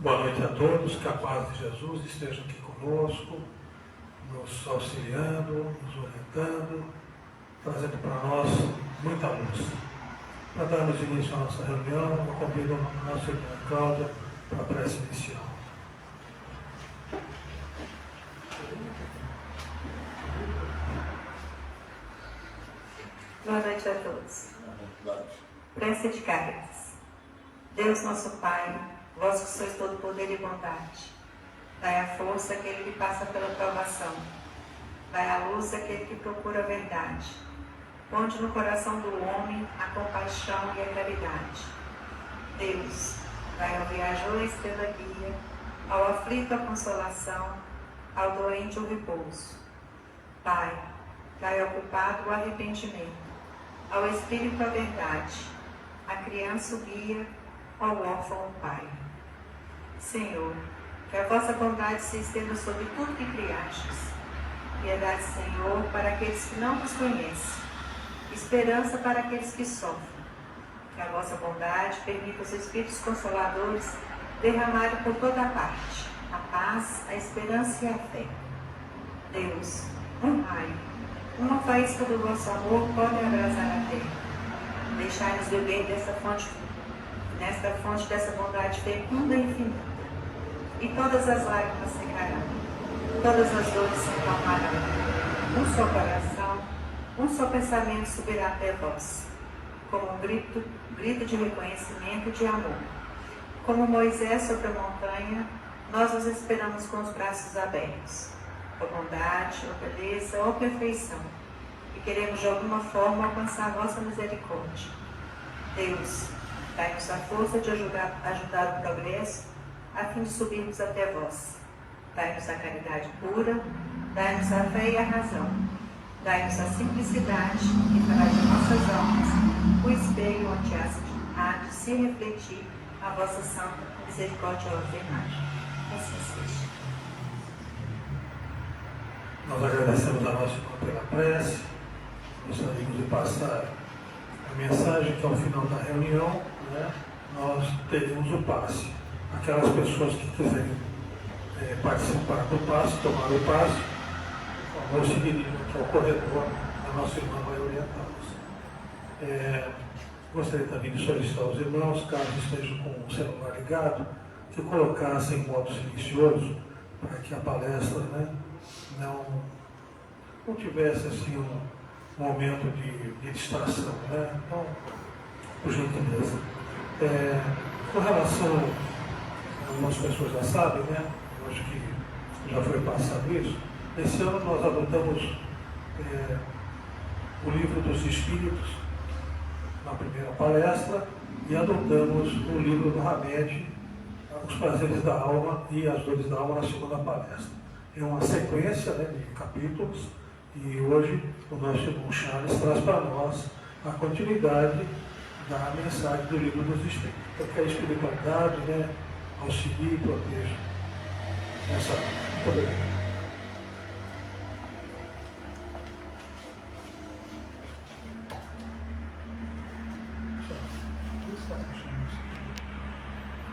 Boa noite a todos, que a paz de Jesus esteja aqui conosco, nos auxiliando, nos orientando, trazendo para nós muita luz. Para darmos início à nossa reunião, eu convido a nossa irmã Cláudia para a prece inicial. Boa noite a todos. Prece de Cáritas. Deus nosso Pai, vós que sois todo poder e bondade, dai a força àquele que passa pela provação, dai a luz àquele que procura a verdade, ponde no coração do homem a compaixão e a caridade. Deus, dai ao viajor a estrela guia, ao aflito a consolação, ao doente o repouso. Pai, dai ao culpado o arrependimento, ao espírito a verdade, à criança o guia, ao órfão o Pai. Senhor, que a vossa bondade se estenda sobre tudo que criastes. Piedade, Senhor, para aqueles que não vos conhecem. Esperança para aqueles que sofrem. Que a vossa bondade permita os Espíritos Consoladores derramarem por toda a parte a paz, a esperança e a fé. Deus, um raio, uma faísca do vosso amor pode abrasar a terra. Deixai-nos beber nesta fonte dessa bondade fecunda e infinita. E todas as lágrimas secarão, todas as dores se acalmarão. Um só coração, um só pensamento subirá até vós, como um grito de reconhecimento e de amor. Como Moisés sobre a montanha, nós os esperamos com os braços abertos, ou bondade, ou beleza, ou perfeição, e queremos de alguma forma alcançar a vossa misericórdia. Deus, dai-nos a força de ajudar o progresso, a fim de subirmos até vós. Dai-nos a caridade pura, dai-nos a fé e a razão, dai-nos a simplicidade e farai de nossas almas o espelho onde há de se refletir a vossa santa misericordiosa imagem. Assim seja. Nós agradecemos a nossa irmã pela prece, gostaríamos de passar a mensagem que ao final da reunião, nós teremos o passe. Aquelas pessoas que quiserem participar do passe, tomar o passe, vão seguir aqui ao corredor, a nossa irmã vai orientá-los. Gostaria também de solicitar aos irmãos, caso estejam com o celular ligado, que colocassem em modo silencioso, para que a palestra não tivesse assim um momento de distração. Então, por gentileza. Com relação, algumas pessoas já sabem, eu acho que já foi passado isso, esse ano nós adotamos o Livro dos Espíritos na primeira palestra e adotamos o livro do Hamed, Os Prazeres da Alma e as Dores da Alma, na segunda palestra. É uma sequência de capítulos e hoje o nosso irmão Charles traz para nós a continuidade da mensagem do Livro dos Espíritos. Porque a espiritualidade auxilia e proteja essa poder.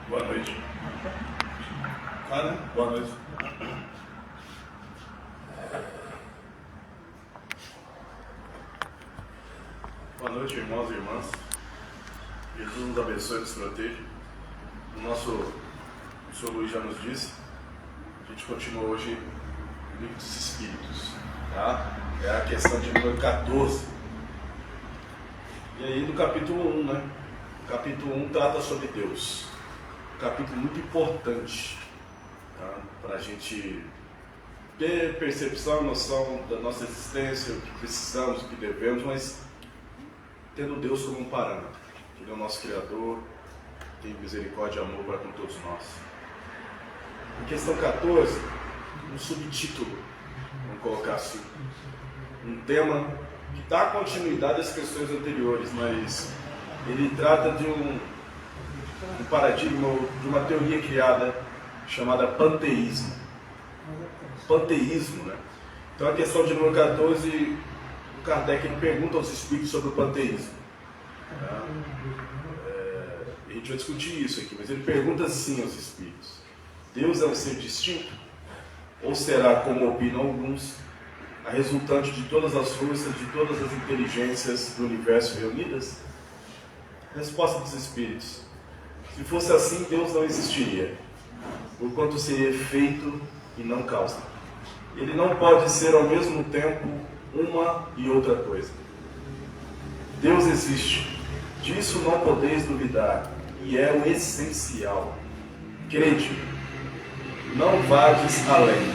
Boa noite. Boa noite. Boa noite, irmãos e irmãs. Jesus nos abençoe e nos proteja. O Senhor Luiz já nos disse, a gente continua hoje no Livro dos Espíritos, tá? É a questão de número 14. E aí do capítulo 1, O capítulo 1 trata sobre Deus. Um capítulo muito importante, tá? Para a gente ter percepção, noção da nossa existência, o que precisamos, o que devemos, mas tendo Deus como um parâmetro. Ele é o nosso Criador, tem misericórdia e amor para com todos nós. Em questão 14, um subtítulo, vamos colocar assim, um tema que dá continuidade às questões anteriores, mas ele trata de um paradigma, de uma teoria criada chamada panteísmo. Panteísmo, Então a questão de número 14, o Kardec pergunta aos espíritos sobre o panteísmo. A gente vai discutir isso aqui, mas ele pergunta assim aos espíritos: Deus é um ser distinto? Ou será, como opinam alguns, a resultante de todas as forças, de todas as inteligências do universo reunidas? Resposta dos Espíritos: se fosse assim, Deus não existiria, porquanto seria efeito e não causa. Ele não pode ser ao mesmo tempo uma e outra coisa. Deus existe, disso não podeis duvidar, e é o essencial. Crede, não vades além,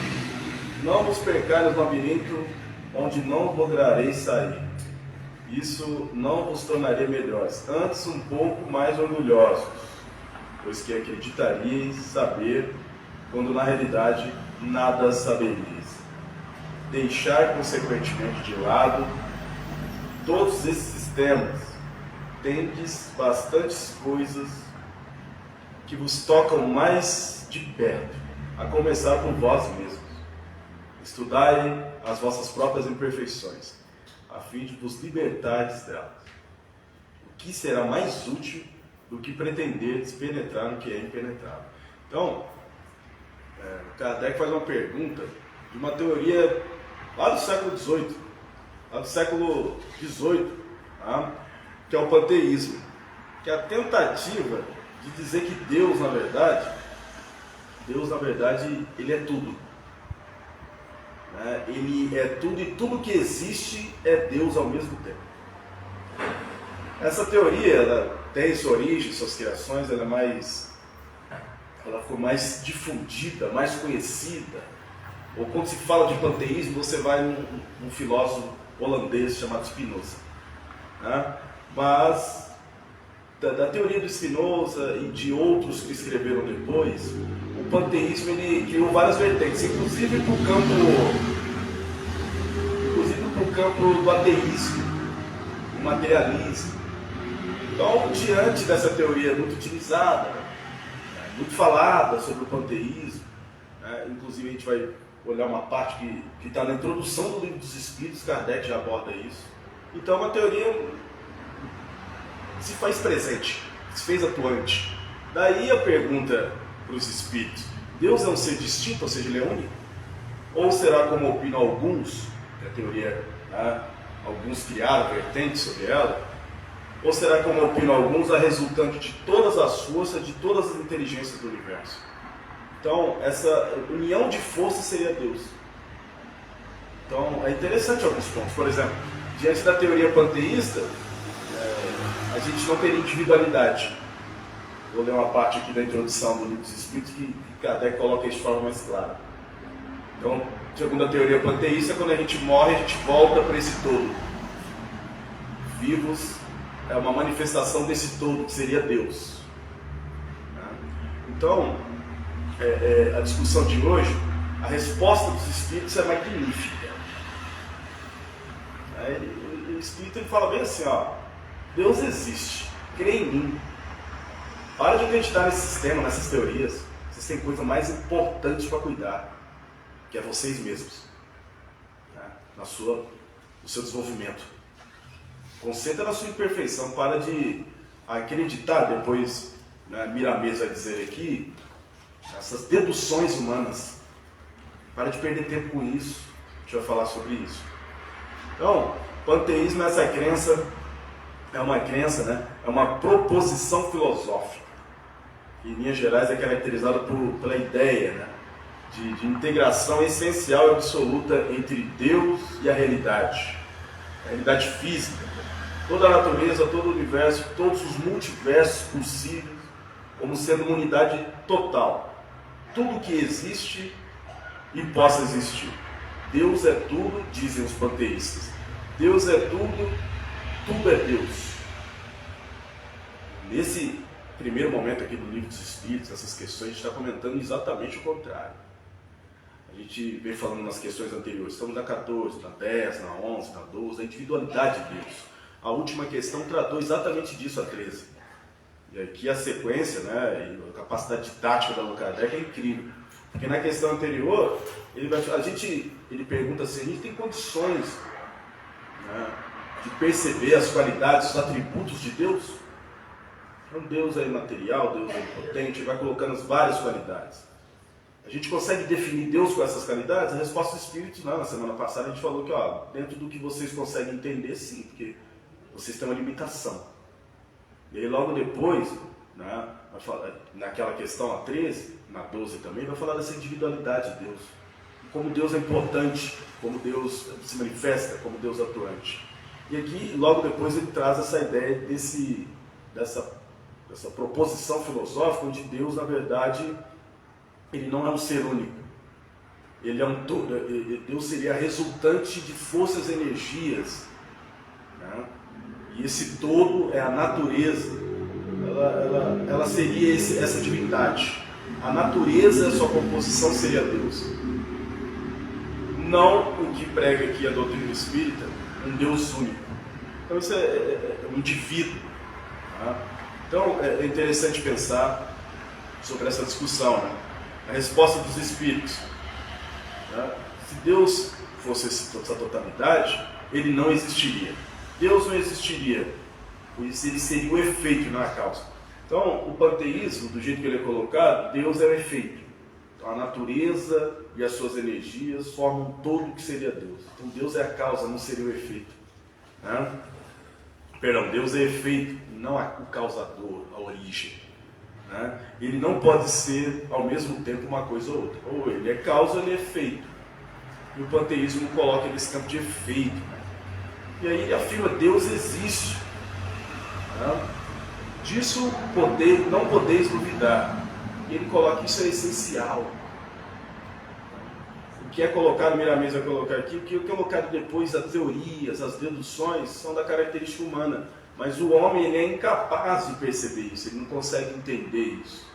não vos percais no labirinto onde não lograreis sair. Isso não vos tornaria melhores, antes um pouco mais orgulhosos, pois que acreditaríeis saber, quando na realidade nada saberíeis. Deixar consequentemente de lado todos esses sistemas, tendes bastantes coisas que vos tocam mais de perto, a começar por vós mesmos. Estudai as vossas próprias imperfeições, a fim de vos libertardes delas. O que será mais útil do que pretenderdes penetrar no que é impenetrável? Então, Kardec faz uma pergunta de uma teoria lá do século XVIII, lá do século XVIII, tá? Que é o panteísmo, que é a tentativa de dizer que Deus, na verdade, ele é tudo. Ele é tudo e tudo que existe é Deus ao mesmo tempo. Essa teoria, ela tem sua origem, suas criações, ela foi mais difundida, mais conhecida. Ou quando se fala de panteísmo, você vai num filósofo holandês chamado Spinoza. Mas da teoria do Spinoza e de outros que escreveram depois, o panteísmo ele criou várias vertentes, inclusive para o campo do ateísmo, do materialismo. Então, diante dessa teoria muito utilizada, muito falada sobre o panteísmo, inclusive a gente vai olhar uma parte que está na introdução do Livro dos Espíritos, Kardec já aborda isso. Então, uma teoria se faz presente, se fez atuante. Daí a pergunta para os Espíritos: Deus é um ser distinto, ou seja, ele é único? Ou será, como opinam alguns, que a teoria, alguns criaram vertentes sobre ela, ou será, como opinam alguns, a resultante de todas as forças, de todas as inteligências do universo? Então, essa união de forças seria Deus. Então, é interessante alguns pontos. Por exemplo, diante da teoria panteísta, a gente não teria individualidade. Vou ler uma parte aqui da introdução do Livro dos Espíritos que Kardec coloca isso de forma mais clara. Então, segundo a teoria panteísta, quando a gente morre, a gente volta para esse todo. Vivos é uma manifestação desse todo, que seria Deus. Então, a discussão de hoje, a resposta dos Espíritos é magnífica. O Espírito ele fala bem assim, Deus existe, crê em mim. Para de acreditar nesse sistema, nessas teorias. Vocês têm coisa mais importante para cuidar, que é vocês mesmos, no seu desenvolvimento. Concentra na sua imperfeição, para de acreditar, depois Miramês vai dizer aqui, essas deduções humanas. Para de perder tempo com isso, a gente vai falar sobre isso. Então, panteísmo, essa crença, é uma proposição filosófica. Em linhas gerais é caracterizada pela ideia de integração essencial e absoluta entre Deus e a realidade física, toda a natureza, todo o universo, todos os multiversos possíveis, como sendo uma unidade total. Tudo que existe e possa existir. Deus é tudo, dizem os panteístas. Deus é tudo, tudo é Deus. Nesse primeiro momento aqui do Livro dos Espíritos, essas questões, a gente está comentando exatamente o contrário. A gente vem falando nas questões anteriores, estamos na 14, na 10, na 11, na 12, a individualidade de Deus. A última questão tratou exatamente disso, a 13. E aqui a sequência, e a capacidade didática da Allan Kardec é incrível. Porque na questão anterior, ele pergunta se a gente tem condições de perceber as qualidades, os atributos de Deus. Então Deus é imaterial, Deus é impotente, vai colocando as várias qualidades. A gente consegue definir Deus com essas qualidades? A resposta do Espírito não. Na semana passada a gente falou que, dentro do que vocês conseguem entender, sim, porque vocês têm uma limitação. E aí logo depois, né, naquela questão, a 13, na 12 também, vai falar dessa individualidade de Deus. Como Deus é importante, como Deus se manifesta, como Deus é atuante. E aqui, logo depois, ele traz essa ideia dessa proposição filosófica, onde Deus, na verdade, ele não é um ser único. Ele é um todo. Deus seria a resultante de forças e energias. Né? E esse todo é a natureza. Ela seria essa divindade. A natureza, a sua composição seria Deus. Não o que prega aqui a doutrina espírita, um Deus único. Então isso é um indivíduo. Tá? Então é interessante pensar sobre essa discussão, né? A resposta dos espíritos. Né? Se Deus fosse essa totalidade, ele não existiria. Deus não existiria, pois ele seria o efeito, não a causa. Então, o panteísmo, do jeito que ele é colocado, Deus é o efeito. Então, a natureza e as suas energias formam todo o que seria Deus. Então, Deus é a causa, não seria o efeito. Né? Perdão, Deus é efeito, não o causador, a origem. Né? Ele não pode ser, ao mesmo tempo, uma coisa ou outra. Ou ele é causa ou ele é efeito. E o panteísmo coloca ele nesse campo de efeito. Né? E aí ele afirma que Deus existe. Né? Disso não podeis duvidar. E ele coloca que isso é essencial. O que é colocado, Miramês vai colocar aqui, o que é colocado depois, as teorias, as deduções, são da característica humana. Mas o homem ele é incapaz de perceber isso, ele não consegue entender isso.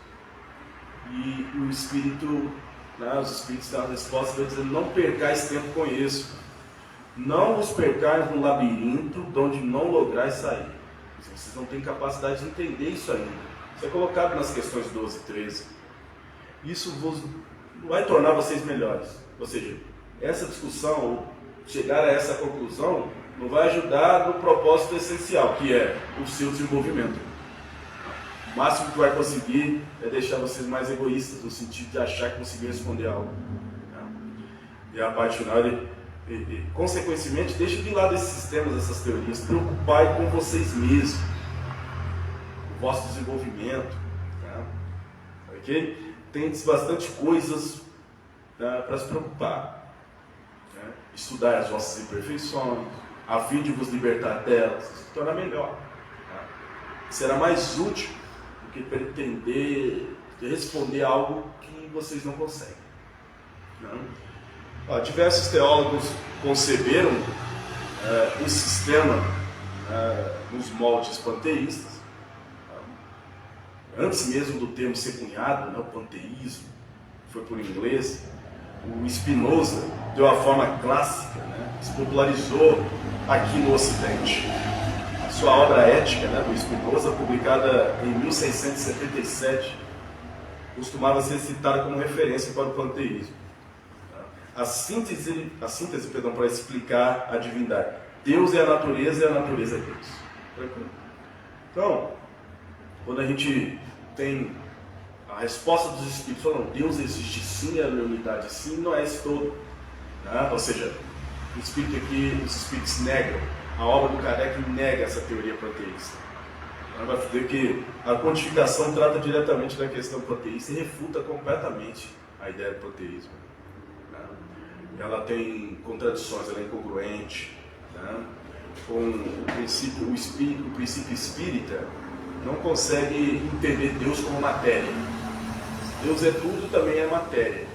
E o Espírito, né, os Espíritos dão a resposta, dizendo, não percais tempo com isso. Não vos percais no labirinto, de onde não lograis sair. Vocês não têm capacidade de entender isso ainda. Isso é colocado nas questões 12 e 13. Isso vai tornar vocês melhores. Ou seja, essa discussão, chegar a essa conclusão, não vai ajudar no propósito essencial, que é o seu desenvolvimento. O máximo que vai conseguir é deixar vocês mais egoístas, no sentido de achar que conseguiram responder algo. E a parte final, consequentemente, deixa de lado esses sistemas, essas teorias, preocupai com vocês mesmos, o vosso desenvolvimento. Tá? Okay? Tem bastante coisas, tá, para se preocupar. Né? Estudar as vossas imperfeições, a fim de vos libertar delas, se tornar melhor. Tá? Será mais útil do que pretender responder algo que vocês não conseguem. Não? Diversos teólogos conceberam um sistema nos moldes panteístas. Antes mesmo do termo ser cunhado, né, o panteísmo, foi por inglês, o Spinoza deu a forma clássica, né, se popularizou aqui no Ocidente. A sua obra ética, né, do Spinoza, publicada em 1677, costumava ser citada como referência para o panteísmo. A síntese para explicar a divindade. Deus é a natureza e a natureza é Deus. Tranquilo? Então, quando a gente tem a resposta dos Espíritos falando Deus existe sim, é a unidade sim, não é esse todo. Né? Ou seja, o Espírito aqui, os Espíritos negam, a obra do Kardec nega essa teoria panteísta. Vai dizer que a quantificação trata diretamente da questão panteísta e refuta completamente a ideia do panteísmo. Ela tem contradições, ela é incongruente, né? Com o princípio espírita não consegue entender Deus como matéria. Deus é tudo, também é matéria.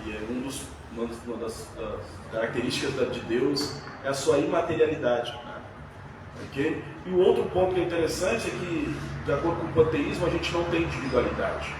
E é uma das características de Deus é a sua imaterialidade. Né? Okay? E o outro ponto que é interessante é que, de acordo com o panteísmo, a gente não tem individualidade.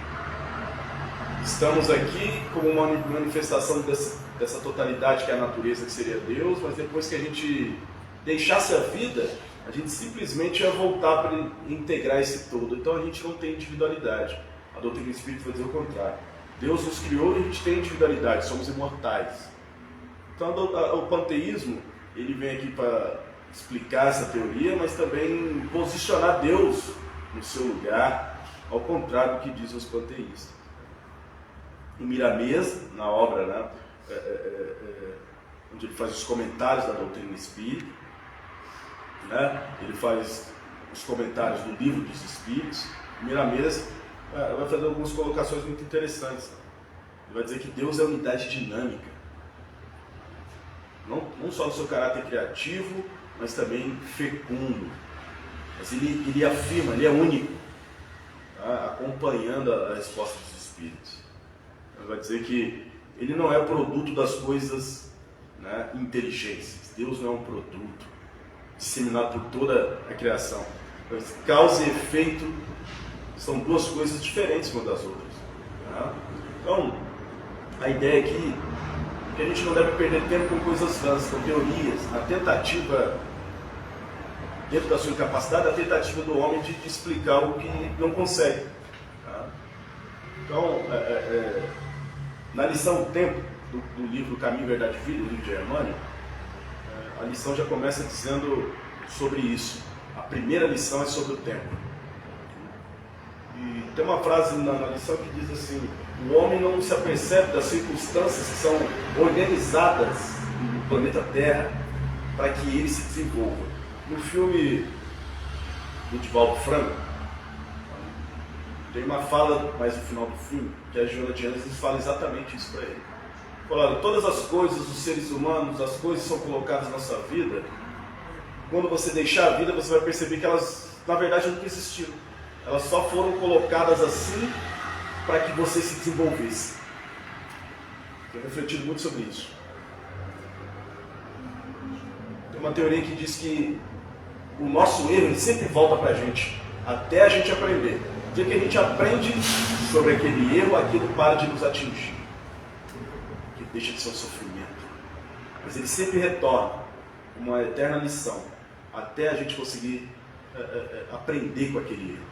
Estamos aqui como uma manifestação dessa totalidade que é a natureza, que seria Deus, mas depois que a gente deixasse a vida, a gente simplesmente ia voltar para integrar esse todo. Então a gente não tem individualidade. A doutrina espírita vai dizer o contrário. Deus nos criou e a gente tem individualidade, somos imortais. Então o panteísmo, ele vem aqui para explicar essa teoria, mas também posicionar Deus no seu lugar, ao contrário do que dizem os panteístas. no Miramês, na obra, né? Onde ele faz os comentários da doutrina espírita, né? Ele faz os comentários do livro dos Espíritos. O Miramês vai fazer algumas colocações muito interessantes. Ele vai dizer que Deus é unidade dinâmica, não só no seu caráter criativo, mas também fecundo. Mas ele afirma, ele é único, tá? Acompanhando a resposta dos Espíritos. Ele vai dizer que ele não é produto das coisas, né, inteligentes. Deus não é um produto disseminado por toda a criação. Mas causa e efeito são duas coisas diferentes umas das outras. Tá? Então, a ideia aqui é que a gente não deve perder tempo com coisas vãs, com teorias. A tentativa, dentro da sua incapacidade, a tentativa do homem de explicar o que não consegue. Tá? Então, na lição Tempo, do livro Caminho, Verdade e Vida, do livro de Emmanuel, a lição já começa dizendo sobre isso. A primeira lição é sobre o tempo. E tem uma frase na lição que diz assim: o homem não se apercebe das circunstâncias que são organizadas no planeta Terra para que ele se desenvolva. No filme do Divaldo Franco, tem uma fala mais no final do filme, que a Joana de Anjos fala exatamente isso para ele. Falaram, todas as coisas, os seres humanos, as coisas que são colocadas na sua vida, quando você deixar a vida, você vai perceber que elas, na verdade, nunca existiram. Elas só foram colocadas assim para que você se desenvolvesse. Tenho refletido muito sobre isso. Tem uma teoria que diz que o nosso erro ele sempre volta para a gente, até a gente aprender. O dia que a gente aprende sobre aquele erro, aquilo para de nos atingir. Que deixa de ser um sofrimento. Mas ele sempre retorna, uma eterna lição, até a gente conseguir aprender com aquele erro.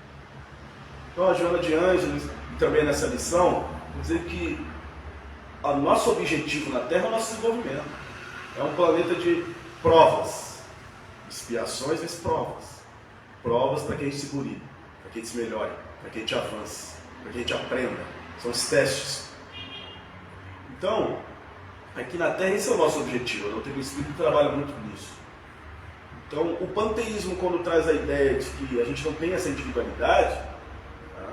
Então a Joana de Ângeles, também nessa lição, vai dizer que o nosso objetivo na Terra é o nosso desenvolvimento. É um planeta de provas, expiações, mas provas. Provas para que a gente se cure, para que a gente se melhore, para que a gente avance, para que a gente aprenda. São os testes. Então, aqui na Terra esse é o nosso objetivo. A doutrina espírita trabalha muito nisso. Então, o panteísmo, quando traz a ideia de que a gente não tem essa individualidade, tá?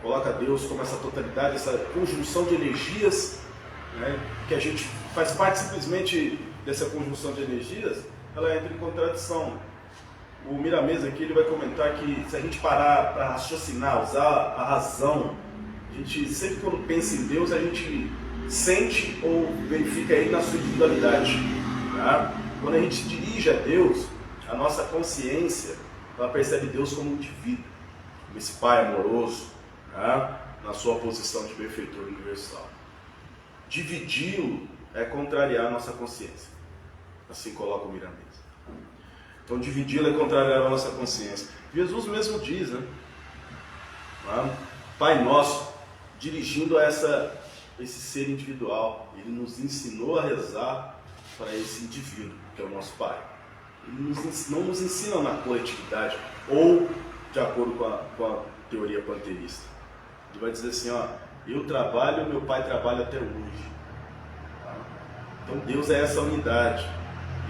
Coloca Deus como essa totalidade, essa conjunção de energias, né? Que a gente faz parte simplesmente dessa conjunção de energias, ela entra em contradição. O Miramês aqui ele vai comentar que se a gente parar para raciocinar, usar a razão, a gente sempre quando pensa em Deus, a gente sente ou verifica ele na sua individualidade. Tá? Quando a gente se dirige a Deus, a nossa consciência, ela percebe Deus como um indivíduo, como esse Pai amoroso, tá? Na sua posição de benfeitor universal. Dividi-lo é contrariar a nossa consciência. Assim coloca o Miramês. Então dividi-lo é contrariar a nossa consciência. Jesus mesmo diz, né? Tá? Pai nosso, dirigindo a esse ser individual, ele nos ensinou a rezar para esse indivíduo, que é o nosso Pai. Ele não nos ensina na coletividade, ou de acordo com a teoria panteísta. Ele vai dizer assim, ó, eu trabalho, meu Pai trabalha até hoje. Tá? Então Deus é essa unidade.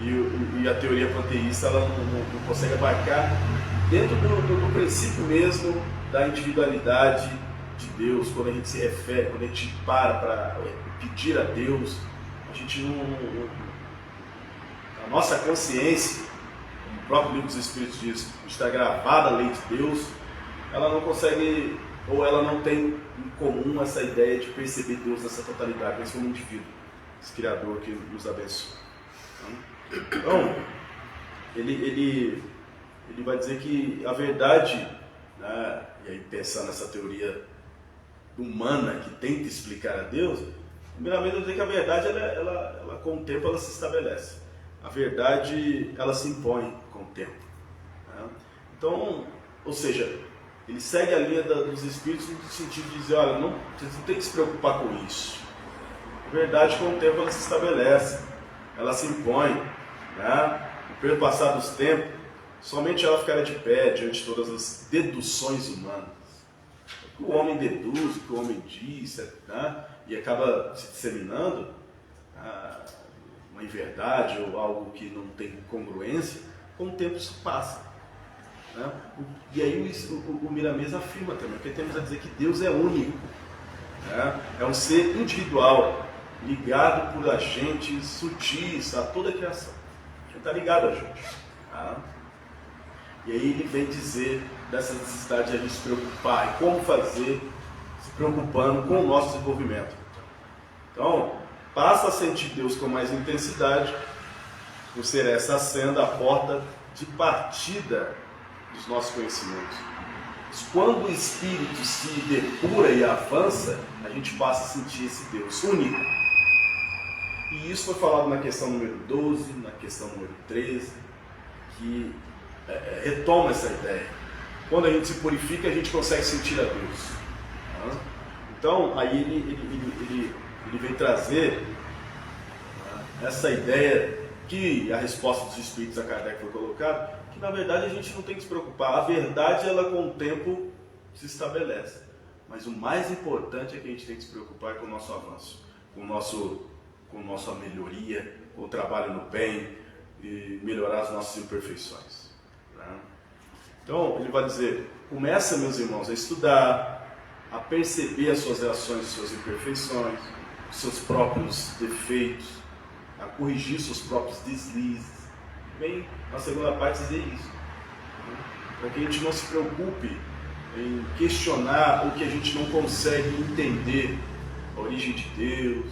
E a teoria panteísta ela não consegue abarcar dentro do princípio mesmo da individualidade de Deus. Quando a gente se refere, quando a gente para pedir a Deus, a gente a nossa consciência, como o próprio livro dos Espíritos diz, está gravada a lei de Deus, ela não consegue, ou ela não tem em comum essa ideia de perceber Deus nessa totalidade, mas como um indivíduo, esse Criador que nos abençoa. Então, ele vai dizer que a verdade, né, e aí pensando nessa teoria humana que tenta explicar a Deus, primeiramente eu dizer que a verdade, ela com o tempo ela se estabelece. A verdade, ela se impõe com o tempo. Né? Então, ou seja, ele segue a linha dos Espíritos no sentido de dizer, olha, você não tem que se preocupar com isso. A verdade, com o tempo, ela se estabelece, ela se impõe. Né? Pelo passar dos tempos, somente ela ficará de pé diante de todas as deduções humanas. que o homem deduz, o que o homem diz, né? E acaba se disseminando uma inverdade ou algo que não tem congruência, com o tempo isso passa. Né? E aí o Miramês afirma também, porque temos a dizer que Deus é único, né? É um ser individual, ligado por agentes sutis a toda a criação. Ele está ligado a gente. Tá? E aí ele vem dizer dessa necessidade de a gente se preocupar e como fazer, se preocupando com o nosso desenvolvimento. Então, passa a sentir Deus com mais intensidade, por ser essa sendo a porta de partida dos nossos conhecimentos. Mas quando o Espírito se depura e avança, a gente passa a sentir esse Deus único. E isso foi falado na questão número 12, na questão número 13, que retoma essa ideia. Quando a gente se purifica, a gente consegue sentir a Deus. Então, aí ele vem trazer essa ideia que a resposta dos Espíritos a Kardec foi colocada, que na verdade a gente não tem que se preocupar. A verdade, ela com o tempo se estabelece. Mas o mais importante é que a gente tem que se preocupar com o nosso avanço, com nossa melhoria, com o trabalho no bem e melhorar as nossas imperfeições. Então, ele vai dizer, começa, meus irmãos, a estudar, a perceber as suas reações, as suas imperfeições, os seus próprios defeitos, a corrigir seus próprios deslizes. Vem na segunda parte dizer isso, para que a gente não se preocupe em questionar o que a gente não consegue entender, a origem de Deus,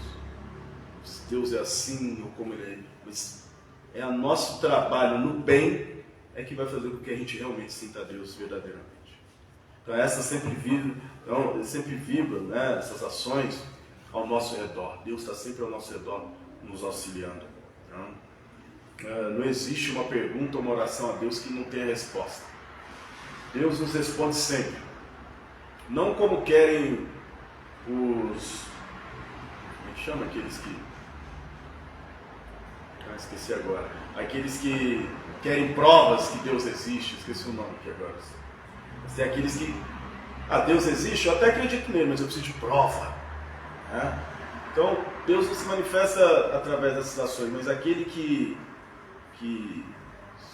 se Deus é assim ou como Ele é. Mas é o nosso trabalho no bem que vai fazer com que a gente realmente sinta a Deus verdadeiramente. Então essa sempre vibra, né, essas ações ao nosso redor. Deus está sempre ao nosso redor, nos auxiliando. Não existe uma pergunta ou uma oração a Deus que não tenha resposta. Deus nos responde sempre. Não como querem os... Como é que chama aqueles que... esqueci agora. Aqueles que querem provas que Deus existe. Esqueci o nome aqui agora. Tem aqueles que... Deus existe? Eu até acredito nele, mas eu preciso de prova. Então, Deus não se manifesta através dessas ações, mas aquele que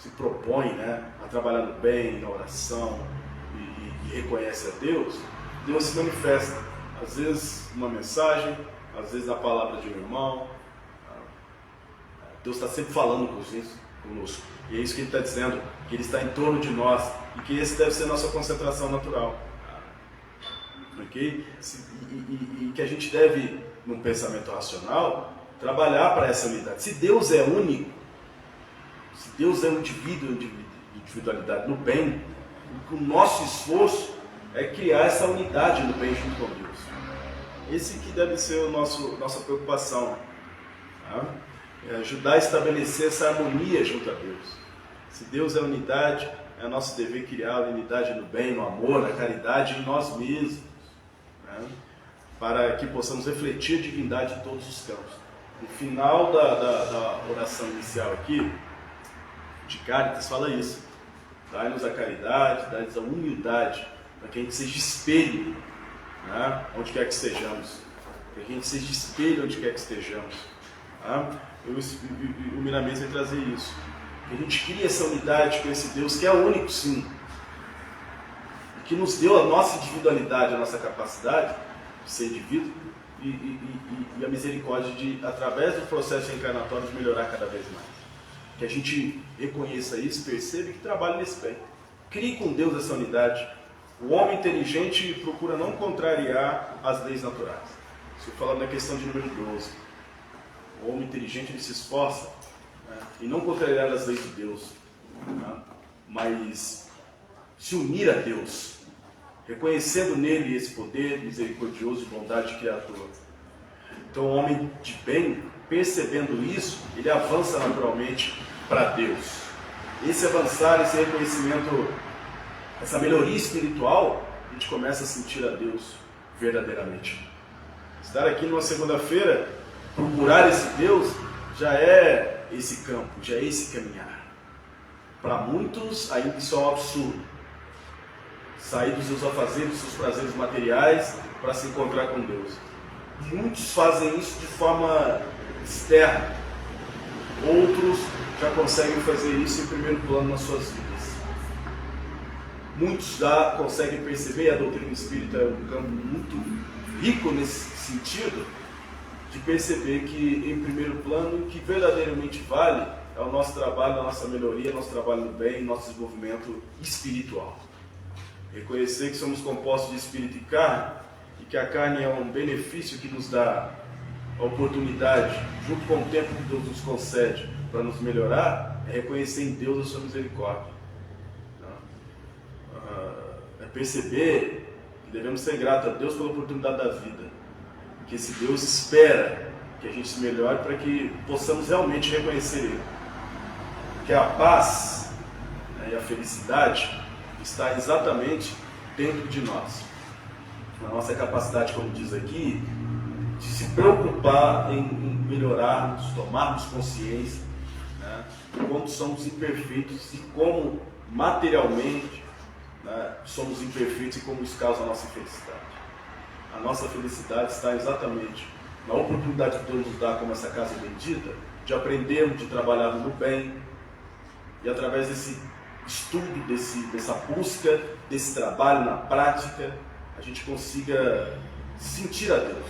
se propõe, né, a trabalhar no bem, na oração e reconhece a Deus, Deus se manifesta. Às vezes uma mensagem, às vezes a palavra de um irmão. Deus está sempre falando conosco. E é isso que Ele está dizendo, que Ele está em torno de nós e que esse deve ser a nossa concentração natural. Ok? E que a gente deve, num pensamento racional, trabalhar para essa unidade. Se Deus é único, se Deus é um indivíduo, individualidade no bem, o nosso esforço é criar essa unidade no bem junto com Deus. Esse que deve ser nossa preocupação. É ajudar a estabelecer essa harmonia junto a Deus. Se Deus é unidade, é nosso dever criar a unidade no bem, no amor, na caridade, em nós mesmos. Para que possamos refletir a divindade em todos os campos. No final da oração inicial aqui, de Cáritas, fala isso. Dai-nos a caridade, dai-nos a humildade, para que a gente seja espelho, né, onde quer que estejamos. Para que a gente seja espelho onde quer que estejamos. O Miramês vai trazer isso. Que a gente crie essa unidade com esse Deus que é único, sim. E que nos deu a nossa individualidade, a nossa capacidade de ser indivíduo e a misericórdia de, através do processo reencarnatório, de melhorar cada vez mais. Que a gente reconheça isso, perceba e que trabalhe nesse bem. Crie com Deus essa unidade. O homem inteligente procura não contrariar as leis naturais. Estou falando da questão de número 12. O homem inteligente, ele se esforça, né, em não contrariar as leis de Deus, né, mas se unir a Deus, reconhecendo nele esse poder misericordioso e bondade de criador. Então o homem de bem, percebendo isso, ele avança naturalmente para Deus. Esse avançar, esse reconhecimento, essa melhoria espiritual, a gente começa a sentir a Deus verdadeiramente. Estar aqui numa segunda-feira, procurar esse Deus, já é esse campo, já é esse caminhar. Para muitos, ainda isso é um absurdo. sair dos seus afazeres, dos seus prazeres materiais para se encontrar com Deus. Muitos fazem isso de forma externa, outros já conseguem fazer isso em primeiro plano nas suas vidas. Muitos já conseguem perceber, a doutrina espírita é um campo muito rico nesse sentido, de perceber que em primeiro plano o que verdadeiramente vale é o nosso trabalho, a nossa melhoria, nosso trabalho no bem, nosso desenvolvimento espiritual. Reconhecer que somos compostos de espírito e carne, e que a carne é um benefício que nos dá a oportunidade, junto com o tempo que Deus nos concede para nos melhorar, é reconhecer em Deus a sua misericórdia. É perceber que devemos ser gratos a Deus pela oportunidade da vida, que esse Deus espera que a gente se melhore para que possamos realmente reconhecer Ele. Que a paz, né, e a felicidade está exatamente dentro de nós. Na nossa capacidade, como diz aqui, de se preocupar em melhorarmos, tomarmos consciência, né, de como somos imperfeitos e como materialmente, né, somos imperfeitos e como isso causa a nossa infelicidade. A nossa felicidade está exatamente na oportunidade que Deus nos dá como essa casa bendita, de aprendermos, de trabalhar no bem, e através desse estudo, dessa busca, desse trabalho na prática, a gente consiga sentir a Deus.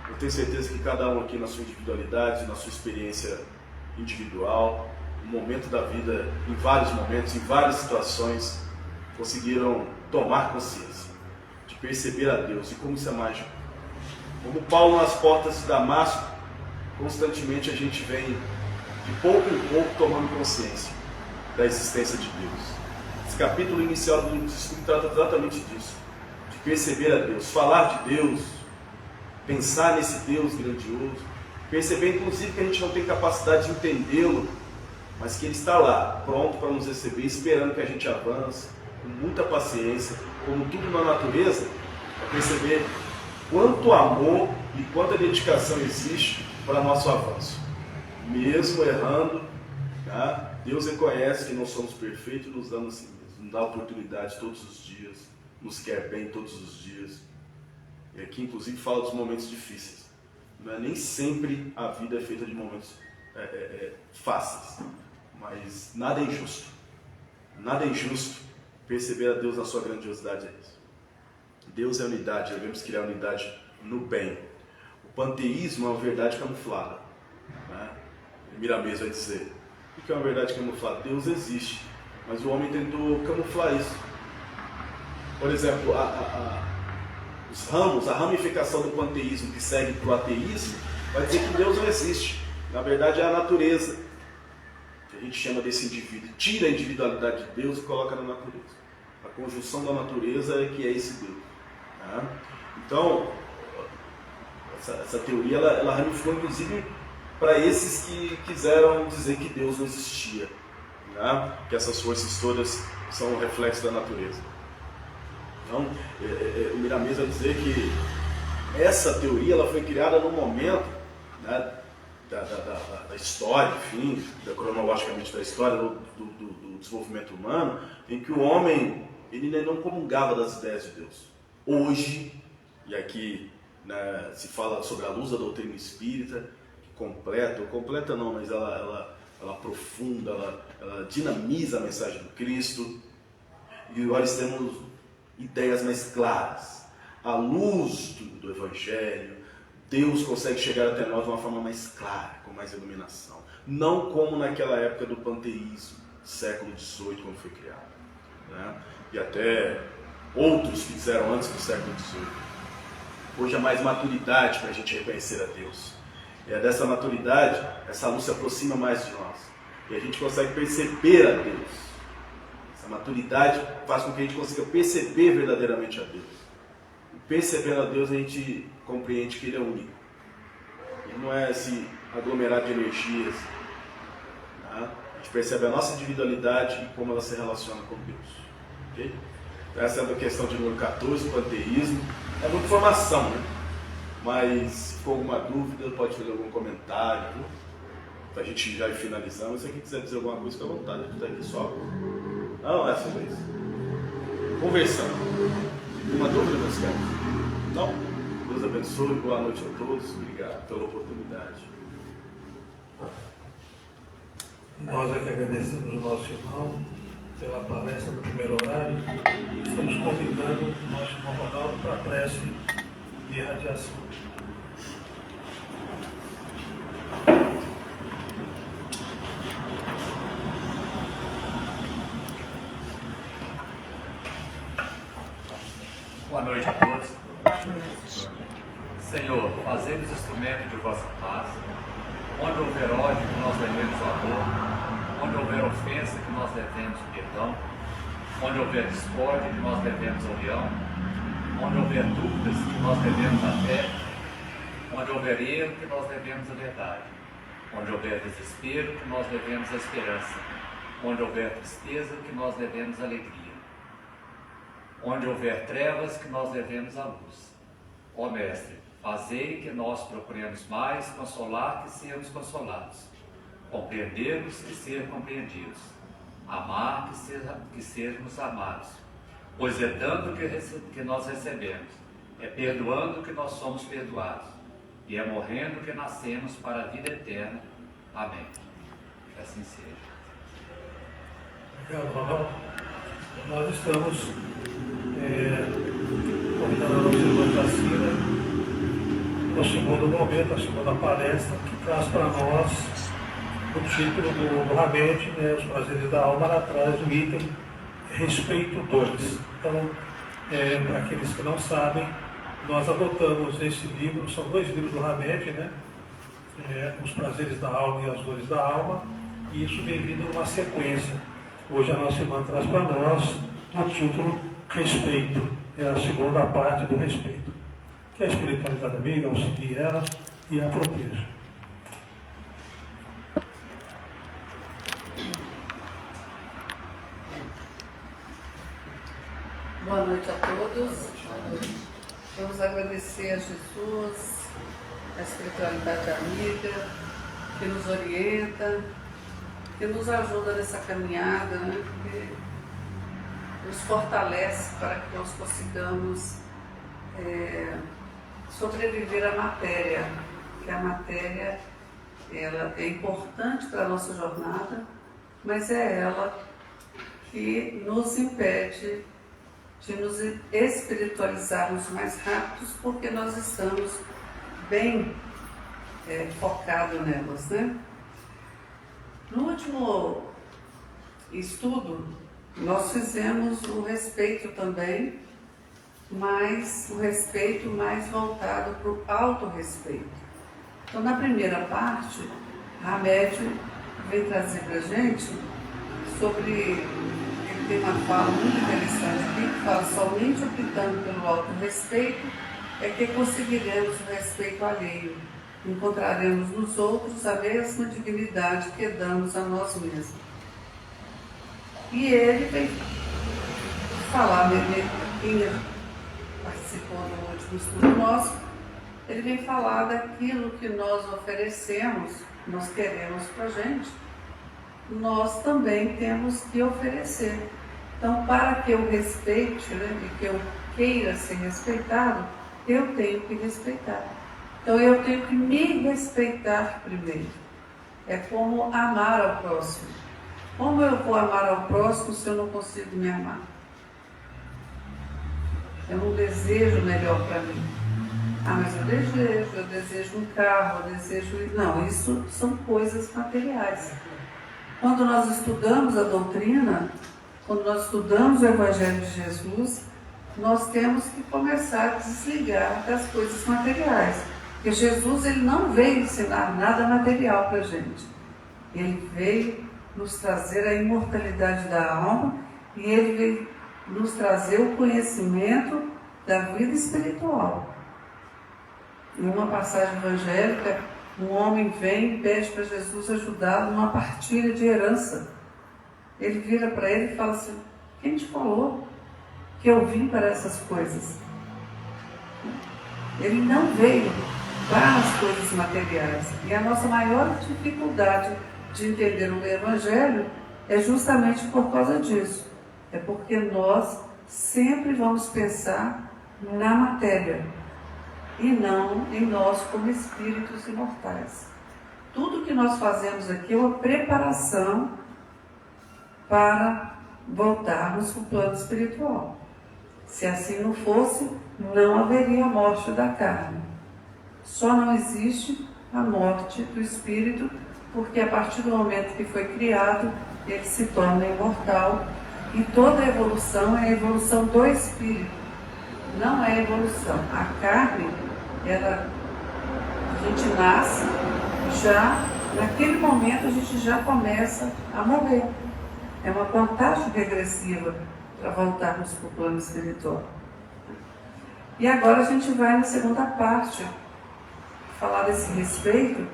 Eu tenho certeza que cada um aqui na sua individualidade, na sua experiência individual, no momento da vida, em vários momentos, em várias situações, conseguiram tomar consciência de perceber a Deus. E como isso é mágico. Como Paulo nas portas de Damasco, constantemente a gente vem de pouco em pouco tomando consciência da existência de Deus. Esse capítulo inicial do livro de Espírito trata exatamente disso, de perceber a Deus, falar de Deus, pensar nesse Deus grandioso, perceber inclusive que a gente não tem capacidade de entendê-lo, mas que Ele está lá, pronto para nos receber, esperando que a gente avance, com muita paciência, como tudo na natureza, para perceber quanto amor e quanta dedicação existe para nosso avanço. Mesmo errando, tá? Deus reconhece que não somos perfeitos e nos dá assim mesmo, nos dá oportunidade todos os dias, nos quer bem todos os dias. E aqui inclusive fala dos momentos difíceis. Não é nem sempre a vida é feita de momentos fáceis, mas nada é injusto. Nada é injusto. Perceber a Deus na sua grandiosidade é isso. Deus é unidade, devemos criar unidade no bem. O panteísmo é uma verdade camuflada, né? Miramês vai dizer, o que é uma verdade camuflada? Deus existe, mas o homem tentou camuflar isso. Por exemplo, os ramos, a ramificação do panteísmo que segue para o ateísmo, vai dizer que Deus não existe. Na verdade é a natureza, que a gente chama desse indivíduo, tira a individualidade de Deus e coloca na natureza. A conjunção da natureza é que é esse Deus. Né? Então, essa teoria ela ramificou inclusive para esses que quiseram dizer que Deus não existia, né? Que essas forças todas são um reflexo da natureza. Então, o Miramês vai dizer que essa teoria ela foi criada no momento, né, da história, enfim, cronologicamente da história do desenvolvimento humano, em que o homem ele não comungava das ideias de Deus. Hoje, e aqui, né, se fala sobre a luz da doutrina espírita, que completa não, mas ela aprofunda, ela dinamiza a mensagem do Cristo, e nós temos ideias mais claras. À luz do Evangelho, Deus consegue chegar até nós de uma forma mais clara, com mais iluminação. Não como naquela época do panteísmo, século XVIII, quando foi criado, né? E até outros que fizeram antes do século XVIII. Hoje há mais maturidade para a gente reconhecer a Deus. E é dessa maturidade, essa luz se aproxima mais de nós. E a gente consegue perceber a Deus. Essa maturidade faz com que a gente consiga perceber verdadeiramente a Deus. E percebendo a Deus, a gente compreende que Ele é único. Ele não é esse aglomerado de energias. Tá? A gente percebe a nossa individualidade e como ela se relaciona com Deus. Okay? Então, essa é a questão de número 14, o panteísmo. É muita informação, né? Mas se for alguma dúvida, pode fazer algum comentário, viu? Pra gente já ir finalizando. Se você quiser dizer alguma coisa, fica à vontade. A gente tá aqui só. Não, é sobre isso. conversão. Uma dúvida, meus caros? Não? Deus abençoe, boa noite a todos, obrigado pela oportunidade. Nós é que agradecemos o nosso irmão pela palestra no primeiro horário. Estamos convidando o nosso irmão Ronaldo para a prece de radiação. Boa noite a todos. Senhor, fazemos instrumento de vossa paz. Onde houver ódio, que nós devemos o amor. Onde houver ofensa, que nós devemos o perdão. Onde houver discórdia, que nós devemos a união. Onde houver dúvidas, que nós devemos a fé. Onde houver erro, que nós devemos a verdade. Onde houver desespero, que nós devemos a esperança. Onde houver tristeza, que nós devemos a alegria. Onde houver trevas, que nós devemos a luz. Ó Mestre, fazei que nós procuremos mais consolar que sermos consolados, compreendermos que ser compreendidos, amar que sermos amados, pois é dando que nós recebemos, é perdoando que nós somos perdoados, e é morrendo que nascemos para a vida eterna. Amém. Que assim seja. Obrigado, Ronaldo. Nós estamos convidando a nossa irmã Jacira no segundo momento, a segunda palestra, que traz para nós o título do Hamed, Os Prazeres da Alma, lá atrás do item Respeito 2. Então, para aqueles que não sabem, nós adotamos esse livro, são 2 livros do Hamed, Os Prazeres da Alma e as Dores da Alma, e isso vem vindo numa sequência. Hoje a nossa irmã traz para nós o título Respeito, é a segunda parte do respeito. Que a espiritualidade amiga auxilie ela e a proteja. Boa noite a todos. Vamos agradecer a Jesus, a espiritualidade amiga, que nos orienta, que nos ajuda nessa caminhada, que nos fortalece para que nós consigamos sobreviver à matéria, que a matéria ela é importante para a nossa jornada, mas é ela que nos impede de nos espiritualizarmos mais rápidos, porque nós estamos bem focados nelas, No último estudo, nós fizemos o respeito também, mas o respeito mais voltado para o autorrespeito. Então, na primeira parte, a Hamed vem trazer para a gente sobre, ele tem uma fala muito interessante aqui, que fala: somente optando pelo autorrespeito é que conseguiremos o respeito alheio. Encontraremos nos outros a mesma dignidade que damos a nós mesmos. E ele vem falar, quem participou do último estudo nosso, ele vem falar daquilo que nós oferecemos, nós queremos para a gente, nós também temos que oferecer. Então, para que eu respeite, e que eu queira ser respeitado, eu tenho que respeitar. Então, eu tenho que me respeitar primeiro. É como amar ao próximo. Como eu vou amar ao próximo se eu não consigo me amar? Eu não desejo melhor para mim. Mas eu desejo um carro, eu desejo... Não, isso são coisas materiais. Quando nós estudamos a doutrina, quando nós estudamos o Evangelho de Jesus, nós temos que começar a desligar das coisas materiais. Porque Jesus, ele não veio ensinar nada material para a gente. Ele veio nos trazer a imortalidade da alma e ele veio nos trazer o conhecimento da vida espiritual. Em uma passagem evangélica, um homem vem e pede para Jesus ajudá-lo numa partilha de herança. Ele vira para ele e fala assim: quem te falou que eu vim para essas coisas? Ele não veio para as coisas materiais. E a nossa maior dificuldade de entender o Evangelho é justamente por causa disso. É porque nós sempre vamos pensar na matéria e não em nós como espíritos imortais. Tudo que nós fazemos aqui é uma preparação para voltarmos para o plano espiritual. Se assim não fosse, não haveria a morte da carne. Só não existe a morte do espírito, porque a partir do momento que foi criado, ele se torna imortal. E toda a evolução é a evolução do espírito, não é a evolução. A carne, a gente nasce, naquele momento a gente já começa a morrer. É uma contagem regressiva para voltarmos para o plano espiritual. E agora a gente vai na segunda parte, falar desse respeito,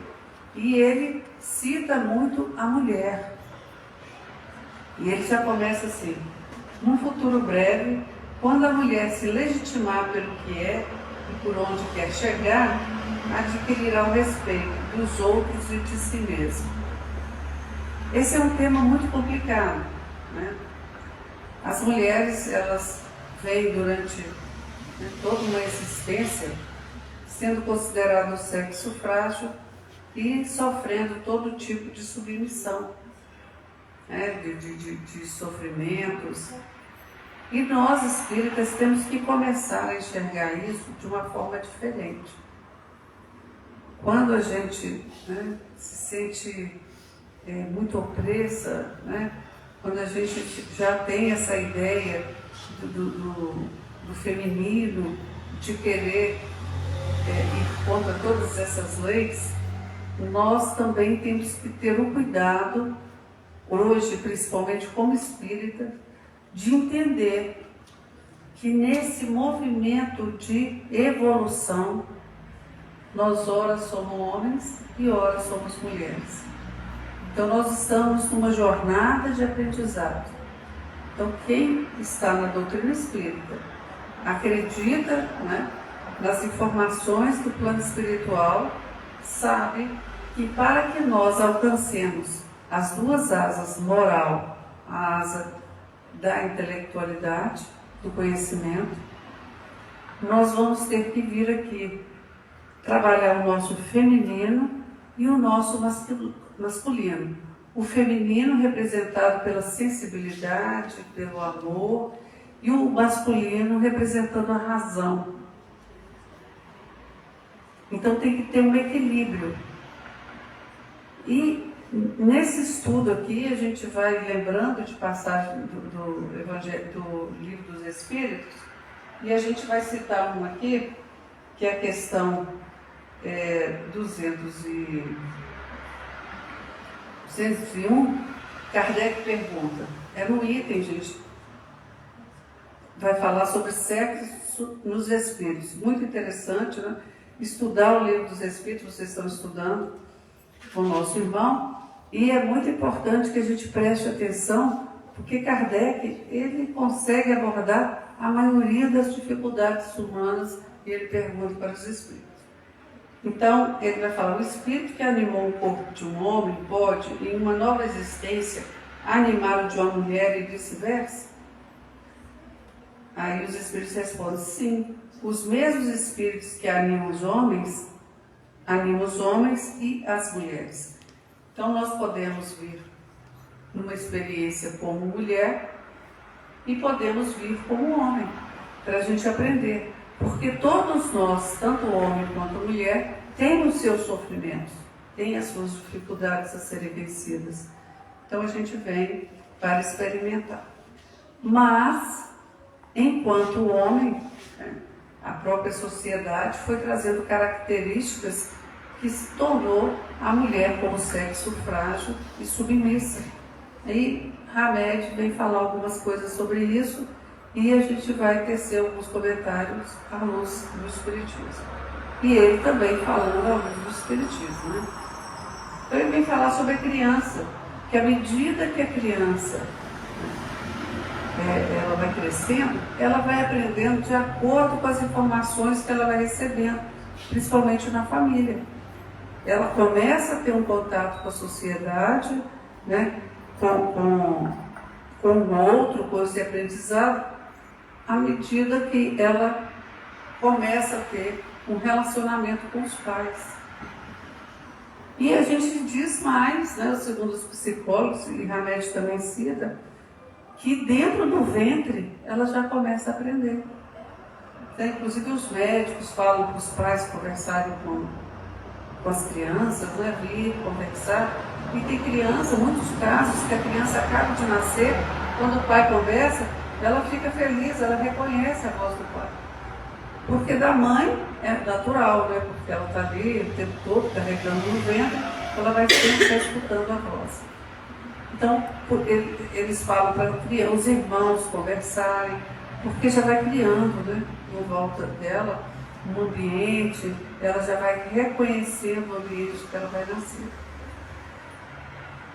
e ele cita muito a mulher. E ele já começa assim: num futuro breve, quando a mulher se legitimar pelo que é e por onde quer chegar, adquirirá o respeito dos outros e de si mesma. Esse é um tema muito complicado, né? As mulheres, elas vêm durante toda uma existência sendo considerado o sexo frágil e sofrendo todo tipo de submissão, de sofrimentos. E nós, espíritas, temos que começar a enxergar isso de uma forma diferente. Quando a gente se sente muito opressa, quando a gente já tem essa ideia do feminino, de querer ir contra todas essas leis, nós também temos que ter o cuidado, hoje, principalmente como espírita, de entender que nesse movimento de evolução, nós ora somos homens e ora somos mulheres. Então nós estamos numa jornada de aprendizado. Então quem está na doutrina espírita acredita nas informações do plano espiritual, sabe que para que nós alcancemos as duas asas, moral, a asa da intelectualidade, do conhecimento, nós vamos ter que vir aqui trabalhar o nosso feminino e o nosso masculino. O feminino representado pela sensibilidade, pelo amor, e o masculino representando a razão. Então tem que ter um equilíbrio. E nesse estudo aqui a gente vai lembrando de passagem do Livro dos Espíritos, e a gente vai citar um aqui, que é a questão 201, Kardec pergunta, no item, gente, vai falar sobre sexo nos espíritos. Muito interessante, né? Estudar o Livro dos Espíritos, vocês estão estudando com o nosso irmão, e é muito importante que a gente preste atenção, porque Kardec, ele consegue abordar a maioria das dificuldades humanas, e ele pergunta para os espíritos. Então, ele vai falar, o espírito que animou o corpo de um homem pode, em uma nova existência, animar o de uma mulher e vice-versa? Aí os espíritos respondem, sim. Os mesmos espíritos que animam os homens e as mulheres. Então, nós podemos vir numa experiência como mulher e podemos vir como homem, para a gente aprender. Porque todos nós, tanto homem quanto mulher, têm os seus sofrimentos, têm as suas dificuldades a serem vencidas. Então a gente vem para experimentar. Mas, enquanto homem, a própria sociedade foi trazendo características que se tornou a mulher como sexo frágil e submissa. E Hamed vem falar algumas coisas sobre isso, e a gente vai tecer alguns comentários à luz do Espiritismo. E ele também falando à luz do Espiritismo, né? Então ele vem falar sobre a criança, que à medida que a criança ela vai crescendo, ela vai aprendendo de acordo com as informações que ela vai recebendo, principalmente na família. Ela começa a ter um contato com a sociedade, com o outro, com esse aprendizado, à medida que ela começa a ter um relacionamento com os pais. E a gente diz mais, né, segundo os psicólogos, e Hamed também cita, que dentro do ventre ela já começa a aprender. Então, inclusive os médicos falam para os pais conversarem com as crianças, né, vir conversar. E tem criança, muitos casos, que a criança acaba de nascer, quando o pai conversa, ela fica feliz, ela reconhece a voz do pai. Porque da mãe é natural, né? Porque ela está ali o tempo todo carregando no ventre, ela vai sempre estar escutando a voz. Então, eles falam para os irmãos conversarem, porque já vai criando, né, em volta dela um ambiente, ela já vai reconhecendo o ambiente que ela vai nascer.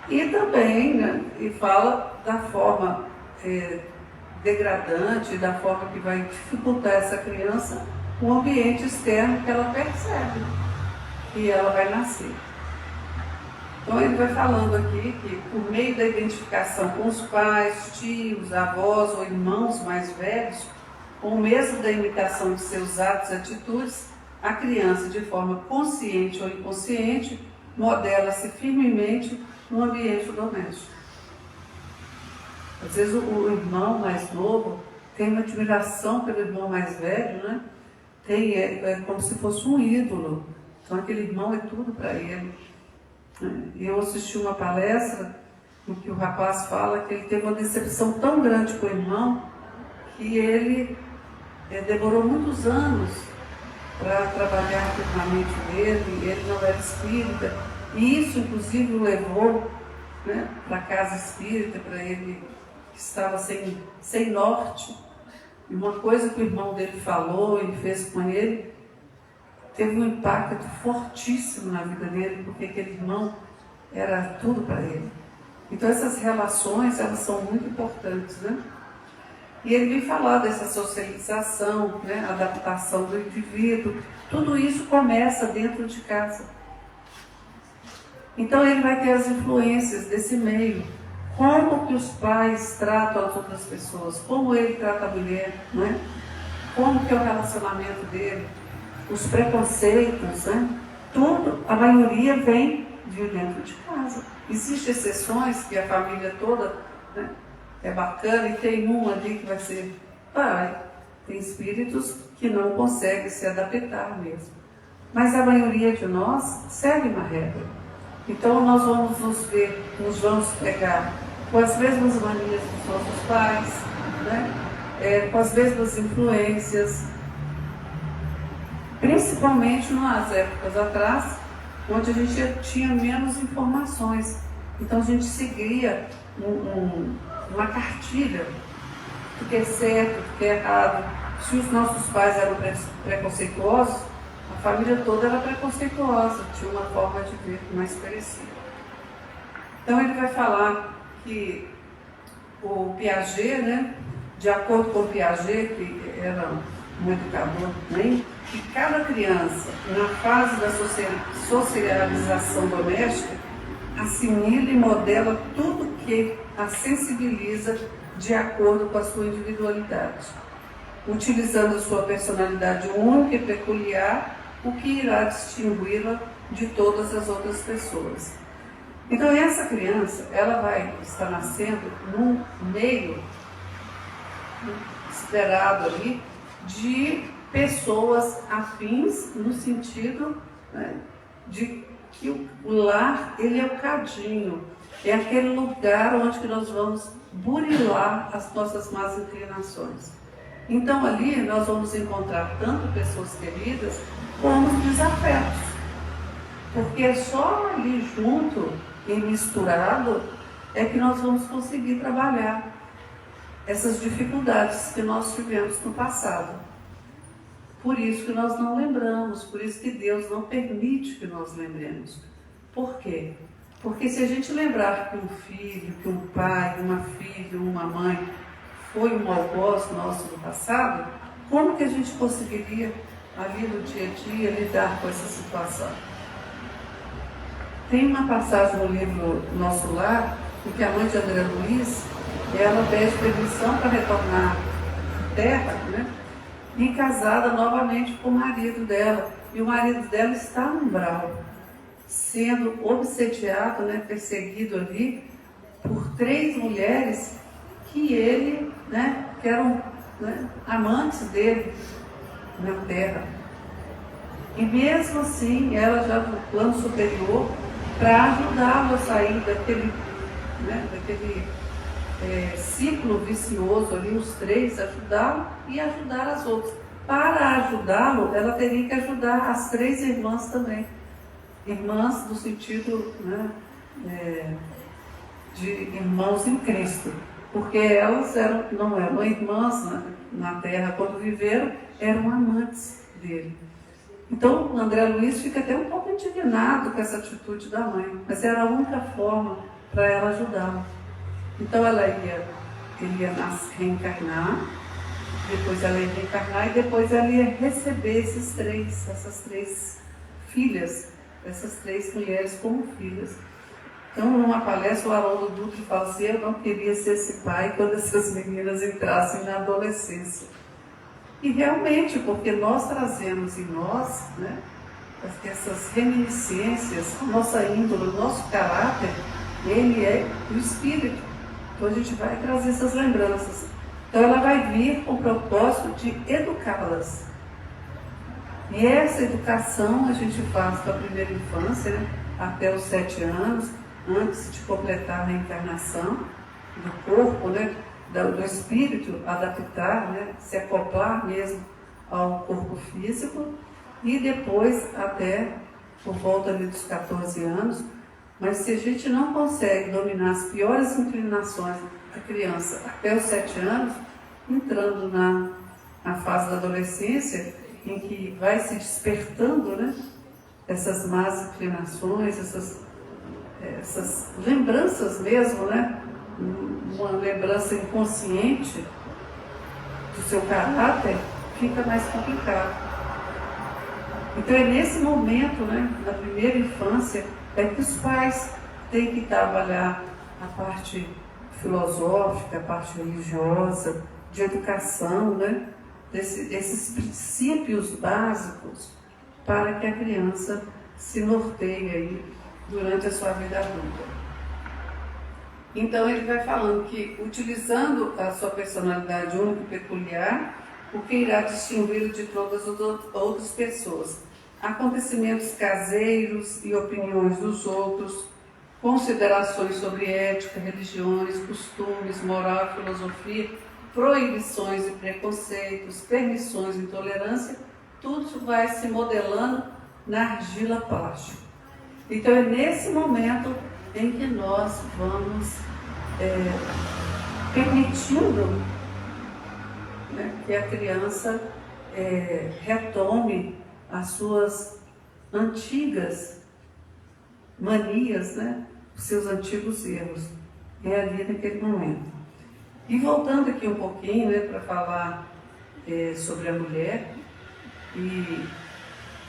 E também, né, e fala da forma degradante, da forma que vai dificultar essa criança o ambiente externo que ela percebe que ela vai nascer. Então ele vai falando aqui que por meio da identificação com os pais, tios, avós ou irmãos mais velhos, ou mesmo da imitação de seus atos e atitudes, a criança, de forma consciente ou inconsciente, modela-se firmemente no ambiente doméstico. Às vezes o irmão mais novo tem uma admiração pelo irmão mais velho, né? É como se fosse um ídolo. Então aquele irmão é tudo para ele. Eu assisti uma palestra em que o rapaz fala que ele teve uma decepção tão grande com o irmão que ele demorou muitos anos para trabalhar com a mente dele, ele não era espírita, e isso inclusive o levou, né, para a casa espírita, para ele que estava sem norte. E uma coisa que o irmão dele falou e fez com ele teve um impacto fortíssimo na vida dele, porque aquele irmão era tudo para ele. Então essas relações, elas são muito importantes, né? E ele vem falar dessa socialização, né, adaptação do indivíduo, tudo isso começa dentro de casa. Então ele vai ter as influências desse meio, como que os pais tratam as outras pessoas, como ele trata a mulher, né? Como que é o relacionamento dele, os preconceitos, né? Tudo, a maioria vem de dentro de casa. Existem exceções que a família toda, né, é bacana, e tem um ali que vai ser pai. Tem espíritos que não conseguem se adaptar mesmo. Mas a maioria de nós segue uma regra. Então nós vamos nos vamos pegar com as mesmas manias dos nossos pais, né? Com as mesmas influências, principalmente nas épocas atrás, onde a gente tinha menos informações. Então a gente seguia uma cartilha do que é certo, do que é errado. Se os nossos pais eram preconceituosos, a família toda era preconceituosa, tinha uma forma de ver mais parecida. Então ele vai falar que o Piaget, né, de acordo com o Piaget, que era um educador também, que cada criança, na fase da socialização doméstica, assimila e modela tudo que a sensibiliza de acordo com a sua individualidade, utilizando a sua personalidade única e peculiar, o que irá distingui-la de todas as outras pessoas. Então essa criança, ela vai estar nascendo num meio esperado ali de pessoas afins, no sentido, né, de que o lar, ele é o cadinho, é aquele lugar onde que nós vamos burilar as nossas más inclinações. Então ali nós vamos encontrar tanto pessoas queridas como os desafetos, porque é só ali junto e misturado é que nós vamos conseguir trabalhar essas dificuldades que nós tivemos no passado. Por isso que nós não lembramos, por isso que Deus não permite que nós lembremos. Por quê? Porque se a gente lembrar que um filho, que um pai, uma filha, uma mãe foi um algoz nosso no passado, como que a gente conseguiria ali no dia a dia lidar com essa situação? Tem uma passagem no livro Nosso Lar, em que a mãe de André Luiz, ela pede permissão para retornar terra, né? E casada novamente com o marido dela. E o marido dela está no umbral, sendo obsediado, né, perseguido ali por 3 mulheres que ele, né, que eram, né, amantes dele na terra. E mesmo assim, ela já no plano superior, para ajudá-lo a sair daquele, né, ciclo vicioso ali, os 3, ajudá-lo e ajudar as outras. Para ajudá-lo, ela teria que ajudar as 3 irmãs também. Irmãs no sentido, né, de irmãos em Cristo. Porque elas não eram irmãs na terra quando viveram, eram amantes dele. Então, o André Luiz fica até um pouco indignado com essa atitude da mãe, mas era a única forma para ela ajudá-lo. Então, ele ia reencarnar, depois ela ia reencarnar e depois ela ia receber essas 3 filhas, essas 3 mulheres como filhas. Então, numa palestra, o Haroldo Dutra fala assim: eu não queria ser esse pai quando essas meninas entrassem na adolescência. E realmente, porque nós trazemos em nós, né, essas reminiscências, a nossa índole, o nosso caráter, ele é o espírito. Então a gente vai trazer essas lembranças. Então ela vai vir com o propósito de educá-las. E essa educação a gente faz da primeira infância, né, até os 7 anos, antes de completar a reencarnação do corpo, né, do espírito, adaptar, né, se acoplar mesmo ao corpo físico, e depois até por volta ali dos 14 anos. Mas se a gente não consegue dominar as piores inclinações da criança até os 7 anos, entrando na fase da adolescência, em que vai se despertando, né, essas más inclinações, essas lembranças mesmo, né, uma lembrança inconsciente do seu caráter, fica mais complicado. Então é nesse momento, né, da primeira infância, é que os pais têm que trabalhar a parte filosófica, a parte religiosa, de educação, né, esses princípios básicos para que a criança se norteie aí durante a sua vida adulta. Então ele vai falando que, utilizando a sua personalidade única e peculiar, o que irá distingui-lo de todas as outras pessoas. Acontecimentos caseiros e opiniões dos outros, considerações sobre ética, religiões, costumes, moral, filosofia, proibições e preconceitos, permissões e intolerância, tudo vai se modelando na argila plástica. Então é nesse momento em que nós vamos permitindo, né, que a criança retome as suas antigas manias, né, os seus antigos erros. É ali naquele momento. E voltando aqui um pouquinho, né, para falar sobre a mulher, e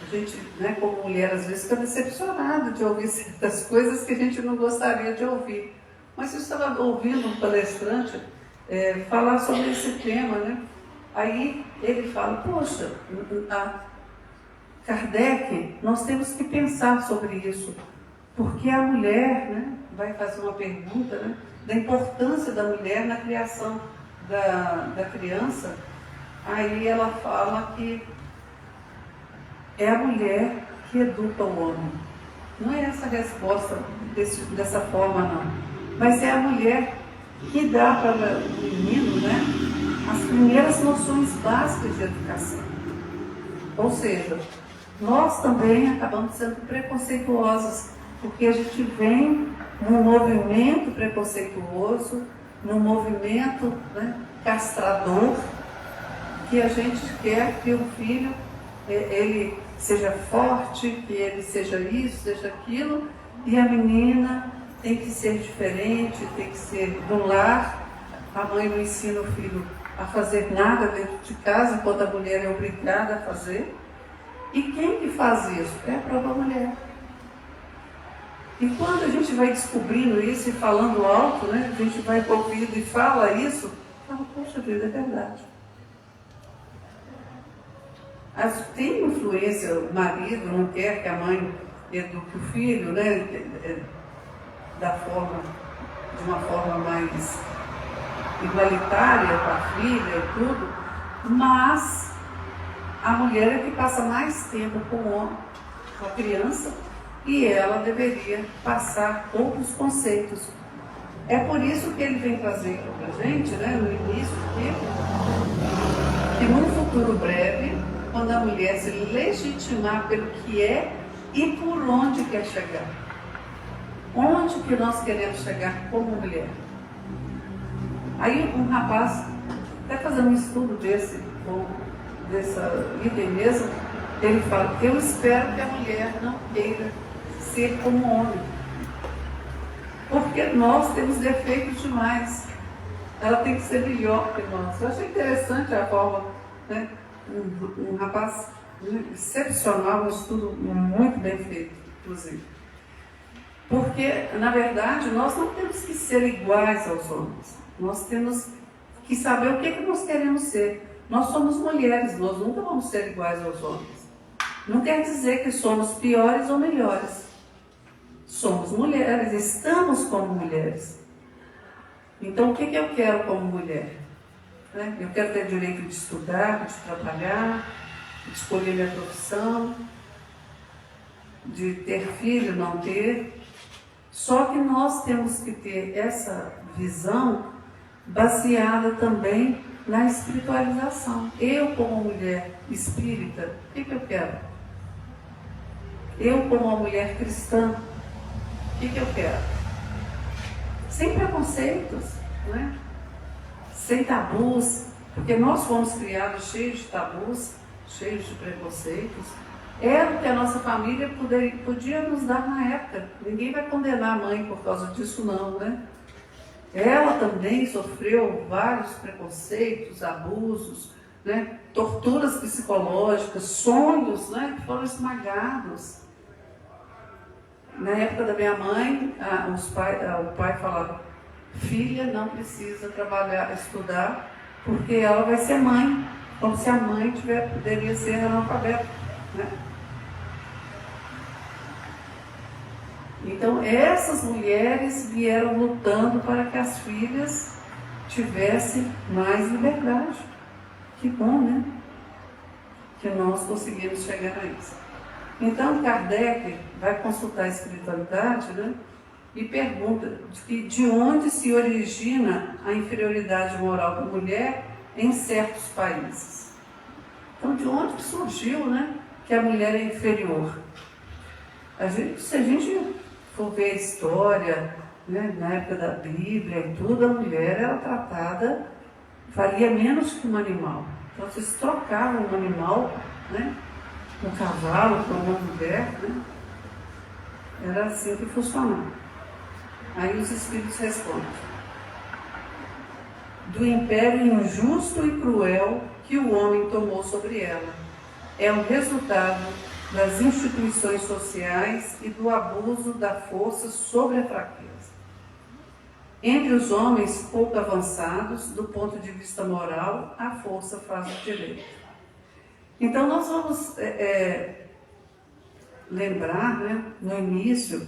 a gente, né, como mulher, às vezes fica decepcionada de ouvir certas coisas que a gente não gostaria de ouvir. Mas eu estava ouvindo um palestrante falar sobre esse tema, né? Aí ele fala: poxa, Kardec, nós temos que pensar sobre isso, porque a mulher, né, vai fazer uma pergunta, né, da importância da mulher na criação da criança. Aí ela fala que é a mulher que educa o homem. Não é essa a resposta dessa forma, não. Mas é a mulher que dá para o menino, né, as primeiras noções básicas de educação. Ou seja, nós também acabamos sendo preconceituosas, porque a gente vem num movimento preconceituoso, num movimento, né, castrador, que a gente quer que o filho ele seja forte, que ele seja isso, seja aquilo, e a menina tem que ser diferente, tem que ser do lar. A mãe não ensina o filho a fazer nada dentro de casa, enquanto a mulher é obrigada a fazer. E quem que faz isso? É a própria mulher. E quando a gente vai descobrindo isso e falando alto, né, a gente vai ouvindo e fala isso, fala: poxa vida, é verdade. Tem influência, o marido não quer que a mãe eduque o filho, né? De uma forma mais igualitária para a filha e tudo, mas a mulher é que passa mais tempo com a criança e ela deveria passar outros conceitos. É por isso que ele vem trazer para a gente, né, no início do livro, que num futuro breve, quando a mulher se legitimar pelo que é e por onde quer chegar. Onde que nós queremos chegar como mulher? Aí um rapaz, até fazendo um estudo dessa item mesmo, ele fala, eu espero que a mulher não queira ser como homem. Porque nós temos defeitos demais. Ela tem que ser melhor que nós. Eu achei interessante a forma, né? Um rapaz excepcional, um estudo muito bem feito, inclusive. Porque, na verdade, nós não temos que ser iguais aos homens. Nós temos que saber o que nós queremos ser. Nós somos mulheres, nós nunca vamos ser iguais aos homens. Não quer dizer que somos piores ou melhores. Somos mulheres, estamos como mulheres. Então, o que eu quero como mulher? Eu quero ter direito de estudar, de trabalhar, de escolher minha profissão, de ter filho, não ter. Só que nós temos que ter essa visão baseada também na espiritualização. Eu, como mulher espírita, o que eu quero? Eu, como uma mulher cristã, o que eu quero? Sem preconceitos, né? Sem tabus, porque nós fomos criados cheios de tabus, cheios de preconceitos. Era o que a nossa família podia nos dar na época. Ninguém vai condenar a mãe por causa disso, não, né? Ela também sofreu vários preconceitos, abusos, né? Torturas psicológicas, sonhos, né? Que foram esmagados. Na época da minha mãe, o pai falava, filha não precisa trabalhar, estudar, porque ela vai ser mãe, como se a mãe poderia ser analfabeta, né? Então, essas mulheres vieram lutando para que as filhas tivessem mais liberdade. Que bom, né? Que nós conseguimos chegar a isso. Então, Kardec vai consultar a espiritualidade, né? E pergunta de onde se origina a inferioridade moral da mulher em certos países. Então, de onde surgiu, né, que a mulher é inferior? Se a gente for ver a história, né, na época da Bíblia e tudo, a mulher era tratada, valia menos que um animal. Então, vocês trocavam um animal, né, um cavalo por uma mulher, né? Era assim que funcionava. Aí os espíritos respondem: do império injusto e cruel que o homem tomou sobre ela. É o resultado das instituições sociais e do abuso da força sobre a fraqueza. Entre os homens pouco avançados, do ponto de vista moral, a força faz o direito. Então nós vamos lembrar, né, no início,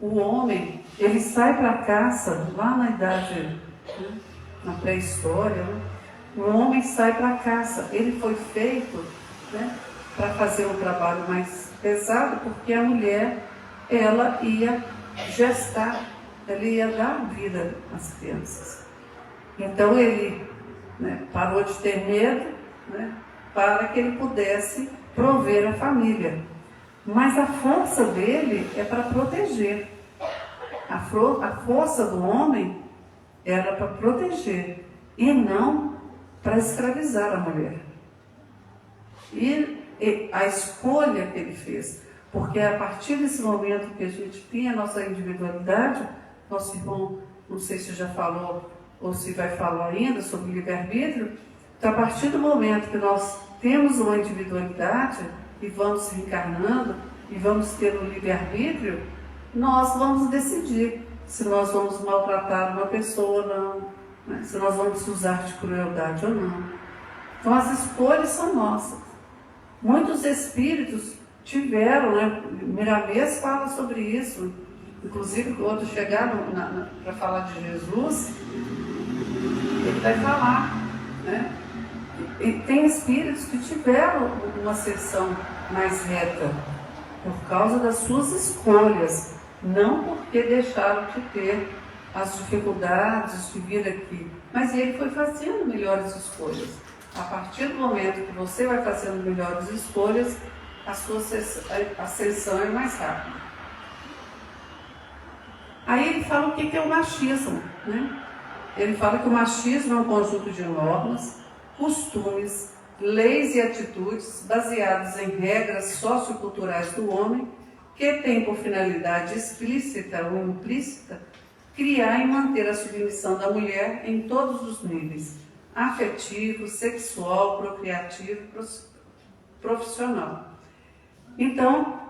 o homem, ele sai para a caça, lá na idade, né, na pré-história, né, o homem sai para a caça. Ele foi feito, né, para fazer um trabalho mais pesado, porque a mulher, ela ia gestar, ela ia dar vida às crianças. Então ele, né, parou de ter medo, né, para que ele pudesse prover a família. Mas a força dele é para proteger. A força do homem era para proteger e não para escravizar a mulher. E a escolha que ele fez, porque a partir desse momento que a gente tem a nossa individualidade, nosso irmão, não sei se já falou ou se vai falar ainda sobre livre-arbítrio, então a partir do momento que nós temos uma individualidade e vamos reencarnando e vamos ter um livre-arbítrio, nós vamos decidir se nós vamos maltratar uma pessoa ou não, né? Se nós vamos usar de crueldade ou não. Então as escolhas são nossas. Muitos espíritos tiveram, né? Miramês fala sobre isso. Inclusive, quando chegar para falar de Jesus, ele vai falar, né? E tem espíritos que tiveram uma ascensão mais reta por causa das suas escolhas, não porque deixaram de ter as dificuldades de vir aqui, mas ele foi fazendo melhores escolhas. A partir do momento que você vai fazendo melhores escolhas, a sua ascensão é mais rápida. Aí ele fala o que é o machismo, né? Ele fala que o machismo é um conjunto de normas, costumes, leis e atitudes baseados em regras socioculturais do homem que tem por finalidade explícita ou implícita criar e manter a submissão da mulher em todos os níveis, afetivo, sexual, procriativo, profissional. Então,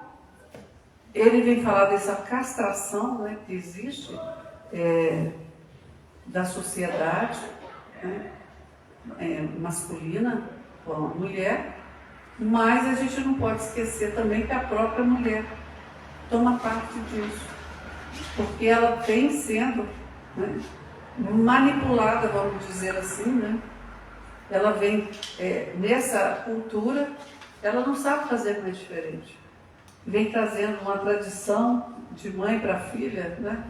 ele vem falar dessa castração, né, que existe da sociedade, né, masculina com a mulher, mas a gente não pode esquecer também que a própria mulher toma parte disso, porque ela vem sendo, né, manipulada, vamos dizer assim, né? Ela vem nessa cultura, ela não sabe fazer mais diferente. Vem trazendo uma tradição de mãe para filha, né?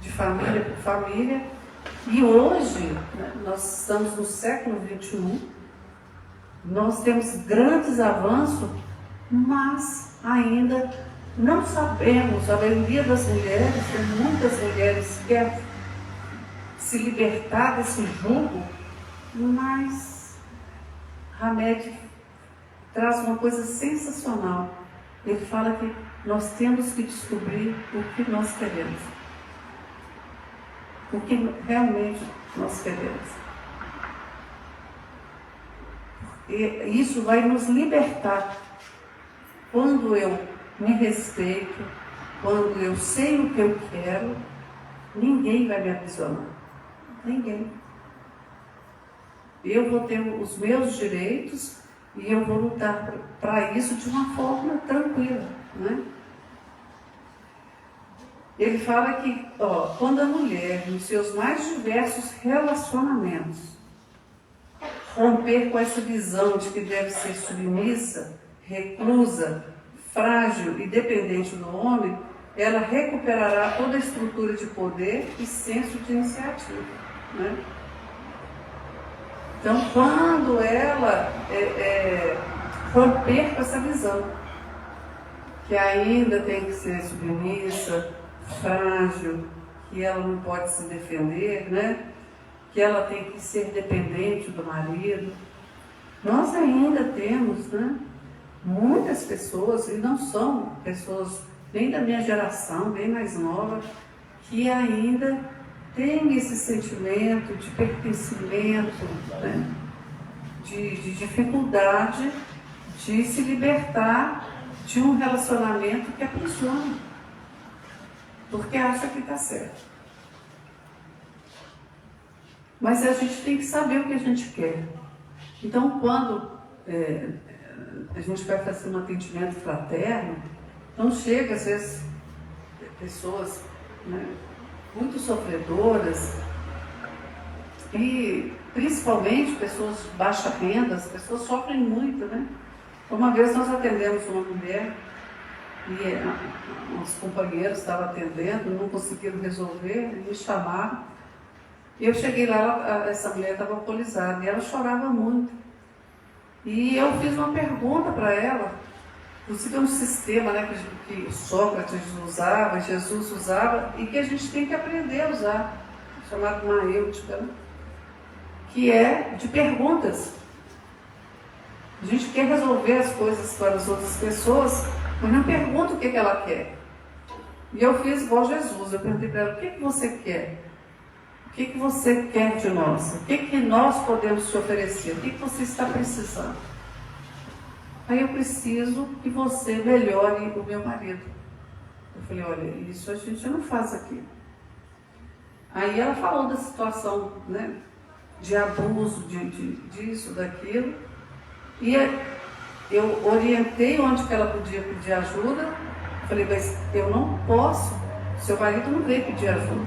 De família para família. E hoje, né, nós estamos no século XXI, nós temos grandes avanços, mas ainda não sabemos, a maioria das mulheres, tem muitas mulheres que querem se libertar desse jugo, mas Hamed traz uma coisa sensacional. Ele fala que nós temos que descobrir o que nós queremos. O que realmente nós queremos. E isso vai nos libertar. Quando eu me respeito, quando eu sei o que eu quero, ninguém vai me aprisionar. Ninguém. Eu vou ter os meus direitos e eu vou lutar para isso de uma forma tranquila, né? Ele fala que, quando a mulher, nos seus mais diversos relacionamentos, romper com essa visão de que deve ser submissa, reclusa, frágil e dependente do homem, ela recuperará toda a estrutura de poder e senso de iniciativa, né? Então, quando ela romper com essa visão, que ainda tem que ser submissa, frágil, que ela não pode se defender, né? Que ela tem que ser dependente do marido. Nós ainda temos, né, muitas pessoas, e não são pessoas nem da minha geração, bem mais nova, que ainda tem esse sentimento de pertencimento, né, de dificuldade de se libertar de um relacionamento que aprisiona, porque acha que está certo. Mas a gente tem que saber o que a gente quer. Então, quando a gente vai fazer um atendimento fraterno, então chega, às vezes, pessoas, né, muito sofredoras, e principalmente pessoas de baixa renda, as pessoas sofrem muito, né? Uma vez nós atendemos uma mulher, e os companheiros estavam atendendo, não conseguiram resolver, me chamaram. E eu cheguei lá, essa mulher estava alcoolizada, e ela chorava muito. E eu fiz uma pergunta para ela, inclusive é um sistema, né, que Sócrates usava, Jesus usava, e que a gente tem que aprender a usar, chamado maêutica, né? Que é de perguntas. A gente quer resolver as coisas para as outras pessoas, mas não pergunta o que ela quer. E eu fiz igual Jesus, eu perguntei para ela, o que você quer? O que você quer de nós? O que nós podemos te oferecer? O que você está precisando? Aí eu preciso que você melhore o meu marido. Eu falei, olha, isso a gente não faz aqui. Aí ela falou da situação, né, de abuso, disso, daquilo. E Eu orientei onde que ela podia pedir ajuda. Falei, mas eu não posso, seu marido não veio pedir ajuda.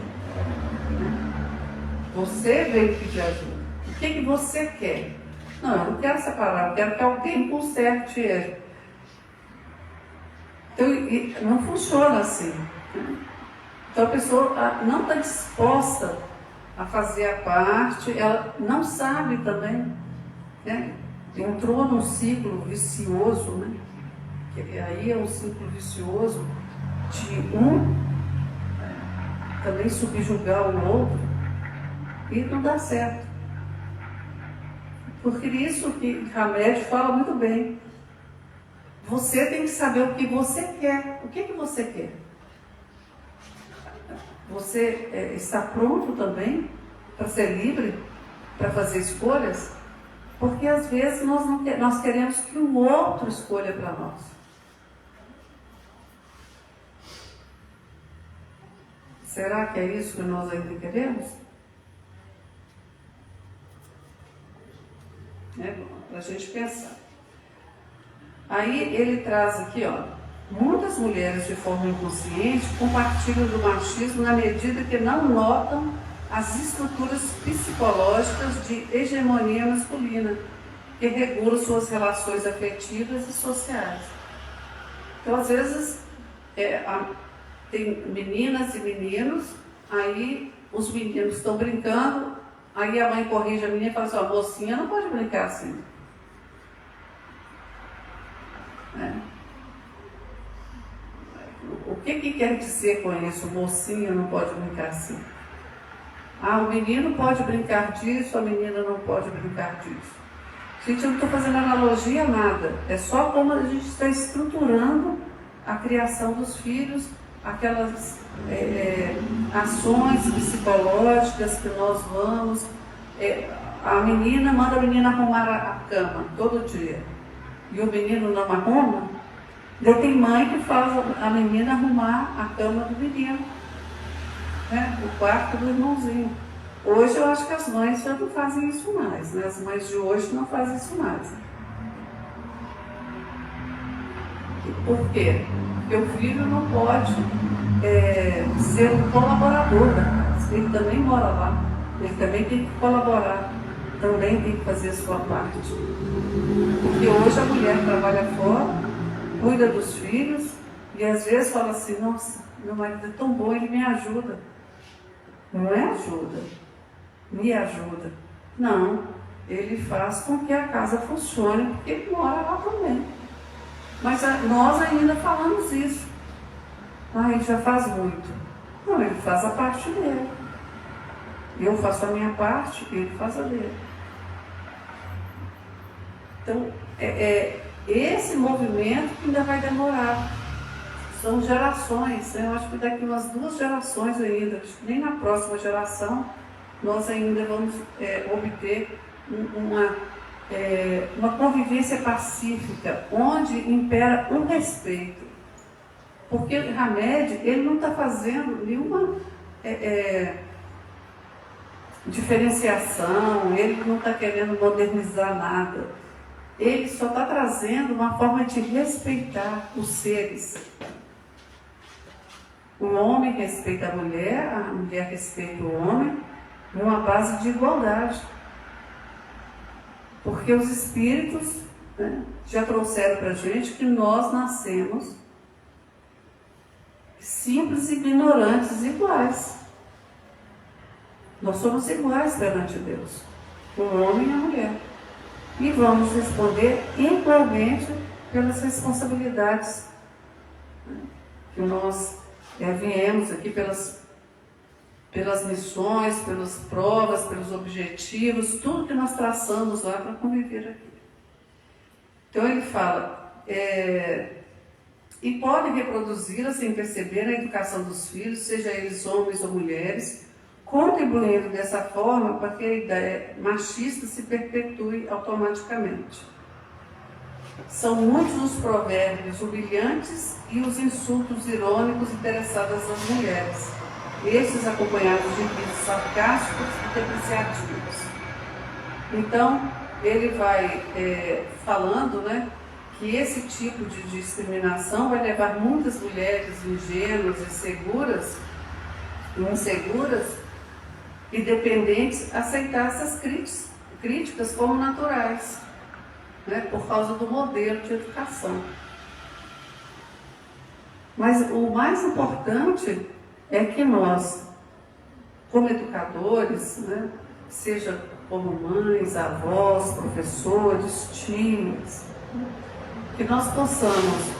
Você veio pedir ajuda. O que você quer? Não, eu não quero separar, eu quero que alguém conserte ele. Então, não funciona assim. Então a pessoa não está disposta a fazer a parte, ela não sabe também, né? Entrou num ciclo vicioso, né? Que aí é um ciclo vicioso de também subjugar o outro e não dá certo. Porque isso que Hamed fala muito bem. Você tem que saber o que você quer. O que você quer? Você está pronto também para ser livre, para fazer escolhas? Porque às vezes nós queremos que o outro escolha para nós. Será que é isso que nós ainda queremos? É bom, para a gente pensar. Aí ele traz aqui, ó, muitas mulheres de forma inconsciente compartilham do machismo na medida que não notam as estruturas psicológicas de hegemonia masculina que regulam suas relações afetivas e sociais. Então, às vezes, tem meninas e meninos, aí os meninos estão brincando, aí a mãe corrige a menina e fala assim, ó, mocinha não pode brincar assim. O que quer dizer com isso? Mocinha não pode brincar assim. O menino pode brincar disso, a menina não pode brincar disso. Gente, eu não estou fazendo analogia a nada. É só como a gente está estruturando a criação dos filhos, aquelas ações psicológicas que nós vamos. A menina manda a menina arrumar a cama todo dia. E o menino não arruma. Daí tem mãe que faz a menina arrumar a cama do menino, né? O quarto do irmãozinho. Hoje eu acho que as mães já não fazem isso mais, né? As mães de hoje não fazem isso mais. Por quê? Porque o filho não pode ser um colaborador da casa. Ele também mora lá. Ele também tem que colaborar. Também tem que fazer a sua parte. Porque hoje a mulher trabalha fora, cuida dos filhos e às vezes fala assim, nossa, meu marido é tão bom, ele me ajuda. Não é ajuda, me ajuda. Não, ele faz com que a casa funcione, porque ele mora lá também. Mas nós ainda falamos isso. Ele já faz muito. Não, ele faz a parte dele. Eu faço a minha parte, ele faz a dele. Então, esse movimento que ainda vai demorar. São gerações, né? Eu acho que daqui umas 2 gerações ainda, acho que nem na próxima geração, nós ainda vamos obter uma convivência pacífica, onde impera o respeito. Porque Hamed, ele não está fazendo nenhuma diferenciação, ele não está querendo modernizar nada. Ele só está trazendo uma forma de respeitar os seres. O homem respeita a mulher respeita o homem, numa base de igualdade. Porque os espíritos, né, já trouxeram para a gente que nós nascemos simples e ignorantes iguais. Nós somos iguais perante Deus, o homem e a mulher. E vamos responder igualmente pelas responsabilidades que nós viemos aqui, pelas missões, pelas provas, pelos objetivos, tudo que nós traçamos lá para conviver aqui. Então ele fala, e podem reproduzi-la sem perceber a educação dos filhos, seja eles homens ou mulheres, contribuindo dessa forma para que a ideia machista se perpetue automaticamente. São muitos os provérbios humilhantes e os insultos irônicos interessados às mulheres, estes acompanhados de risos sarcásticos e depreciativos. Então, ele vai falando, né, que esse tipo de discriminação vai levar muitas mulheres ingênuas, inseguras e dependentes a aceitar essas críticas como naturais, né, por causa do modelo de educação. Mas o mais importante é que nós, como educadores, né, seja como mães, avós, professores, tios, que nós possamos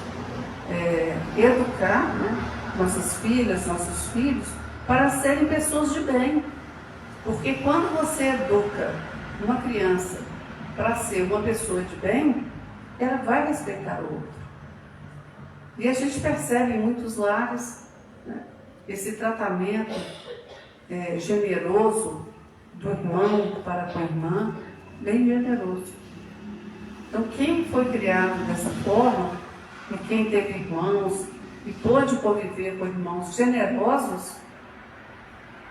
educar, né, nossas filhas, nossos filhos, para serem pessoas de bem. Porque quando você educa uma criança para ser uma pessoa de bem, ela vai respeitar o outro. E a gente percebe em muitos lares, né, esse tratamento generoso do irmão para com a irmã, bem generoso. Então, quem foi criado dessa forma, e quem teve irmãos e pôde conviver com irmãos generosos,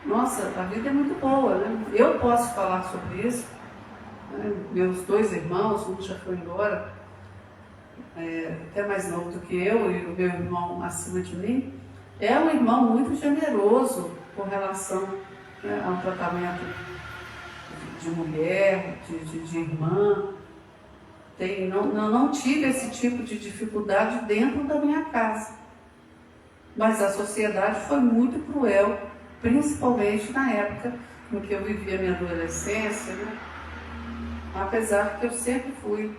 nossa, a vida é muito boa, né? Eu posso falar sobre isso, né? Meus 2 irmãos, um já foi embora, até mais novo do que eu, e o meu irmão acima de mim, é um irmão muito generoso com relação, né, ao tratamento de mulher, de irmã. Não tive esse tipo de dificuldade dentro da minha casa. Mas a sociedade foi muito cruel, principalmente na época em que eu vivia minha adolescência, né? Apesar que eu sempre fui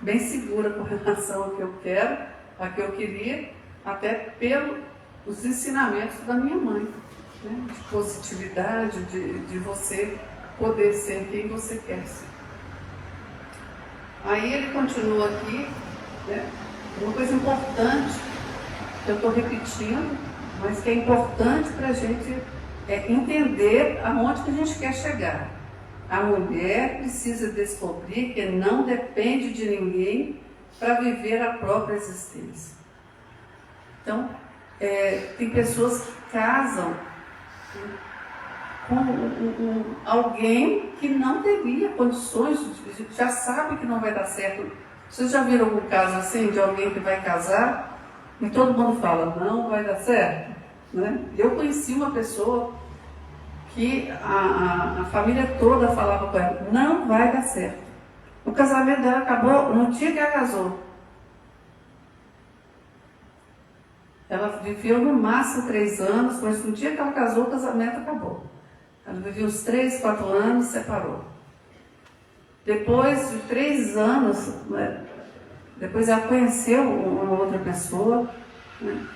bem segura com relação ao que eu quero, ao que eu queria, até pelos ensinamentos da minha mãe, né? De positividade, de você poder ser quem você quer ser. Aí ele continua aqui, né? Uma coisa importante, que eu estou repetindo, mas que é importante para a gente entender aonde que a gente quer chegar. A mulher precisa descobrir que não depende de ninguém para viver a própria existência. Então, tem pessoas que casam com alguém que não teria condições, já sabe que não vai dar certo. Vocês já viram algum caso assim, de alguém que vai casar e todo mundo fala, não vai dar certo? Né? Eu conheci uma pessoa que a família toda falava com ela, não vai dar certo. O casamento dela acabou no dia que ela casou. Ela viveu no máximo 3 anos, mas no dia que ela casou, o casamento acabou. Ela viveu uns 3, 4 anos e separou. Depois de 3 anos, né, depois ela conheceu uma outra pessoa, né,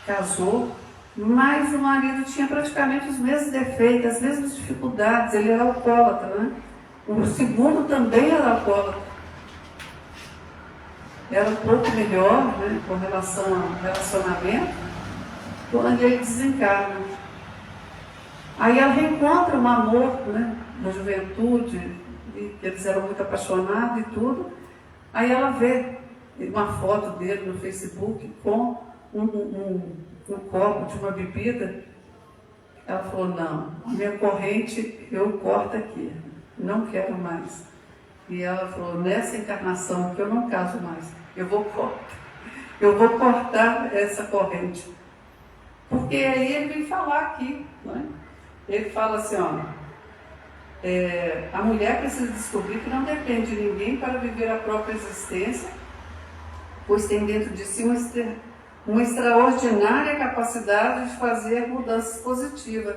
casou, mas o marido tinha praticamente os mesmos defeitos, as mesmas dificuldades, ele era alcoólatra, né? O segundo também era alcoólatra. Era um pouco melhor, né, com relação ao relacionamento, quando ele desencarna. Aí ela reencontra um amor, né, da juventude, e eles eram muito apaixonados e tudo. Aí ela vê uma foto dele no Facebook com um copo de uma bebida. Ela falou, não, minha corrente eu corto aqui, não quero mais. E ela falou, nessa encarnação que eu não caso mais, eu vou cortar essa corrente. Porque aí ele vem falar aqui, né? Ele fala assim, ó, a mulher precisa descobrir que não depende de ninguém para viver a própria existência, pois tem dentro de si uma extraordinária capacidade de fazer mudanças positivas.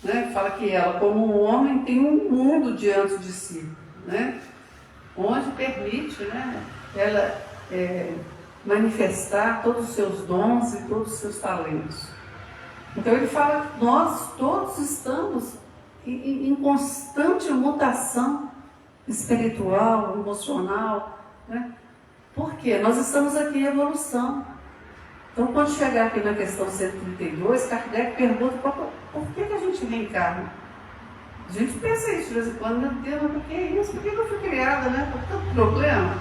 Né? Fala que ela, como um homem, tem um mundo diante de si, né? Onde permite, né, ela manifestar todos os seus dons e todos os seus talentos. Então ele fala que nós todos estamos em constante mutação espiritual, emocional, né? Por quê? Nós estamos aqui em evolução. Então, quando chegar aqui na questão 132, Kardec pergunta por que a gente reencarna? A gente pensa isso de vez em quando, meu Deus, mas por que isso? Por que eu fui criada, né? Por tanto problema?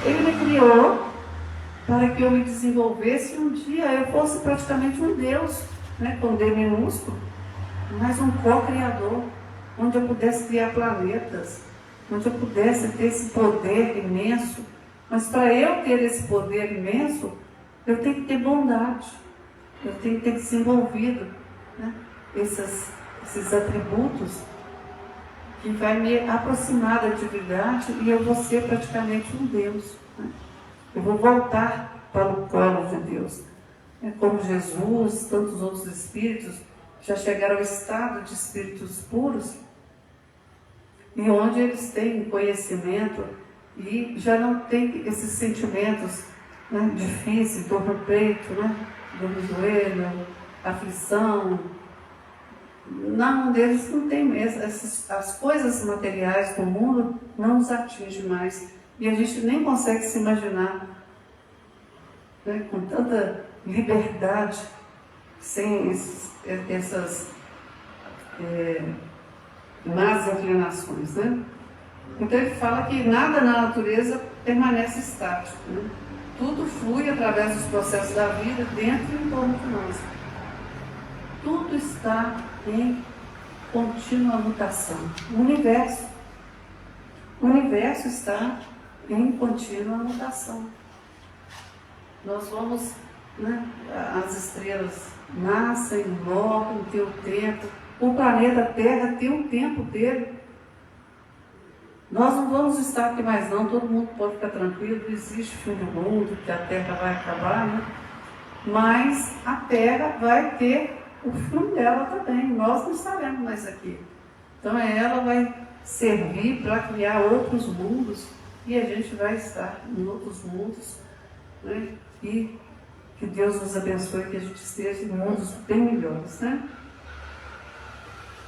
Ele me criou para que eu me desenvolvesse e um dia eu fosse praticamente um Deus, né? Com D minúsculo, mas um co-criador, onde eu pudesse criar planetas, onde eu pudesse ter esse poder imenso. Mas para eu ter esse poder imenso, eu tenho que ter bondade, eu tenho que ter desenvolvido, né, esses atributos que vai me aproximar da divindade e eu vou ser praticamente um Deus. Né? Eu vou voltar para o colo de Deus. Como Jesus, tantos outros espíritos já chegaram ao estado de espíritos puros, e onde eles têm conhecimento e já não tem esses sentimentos, né, difíceis, dor no peito, né, dor no joelho, aflição. Não, deles não tem mesmo. As coisas materiais do mundo não nos atingem mais. E a gente nem consegue se imaginar, né, com tanta liberdade, sem essas más inclinações, né? Então ele fala que nada na natureza permanece estático, né? Tudo flui através dos processos da vida dentro e em torno de nós. Tudo está em contínua mutação. O universo está em contínua mutação. Nós vamos, né, as estrelas nascem, morrem, tem o tempo. O planeta Terra tem o tempo dele. Nós não vamos estar aqui mais não, todo mundo pode ficar tranquilo, não existe fim do mundo, que a Terra vai acabar, né? Mas a Terra vai ter o fim dela também, nós não estaremos mais aqui. Então ela vai servir para criar outros mundos e a gente vai estar em outros mundos, né? E que Deus nos abençoe, que a gente esteja em mundos bem melhores, né?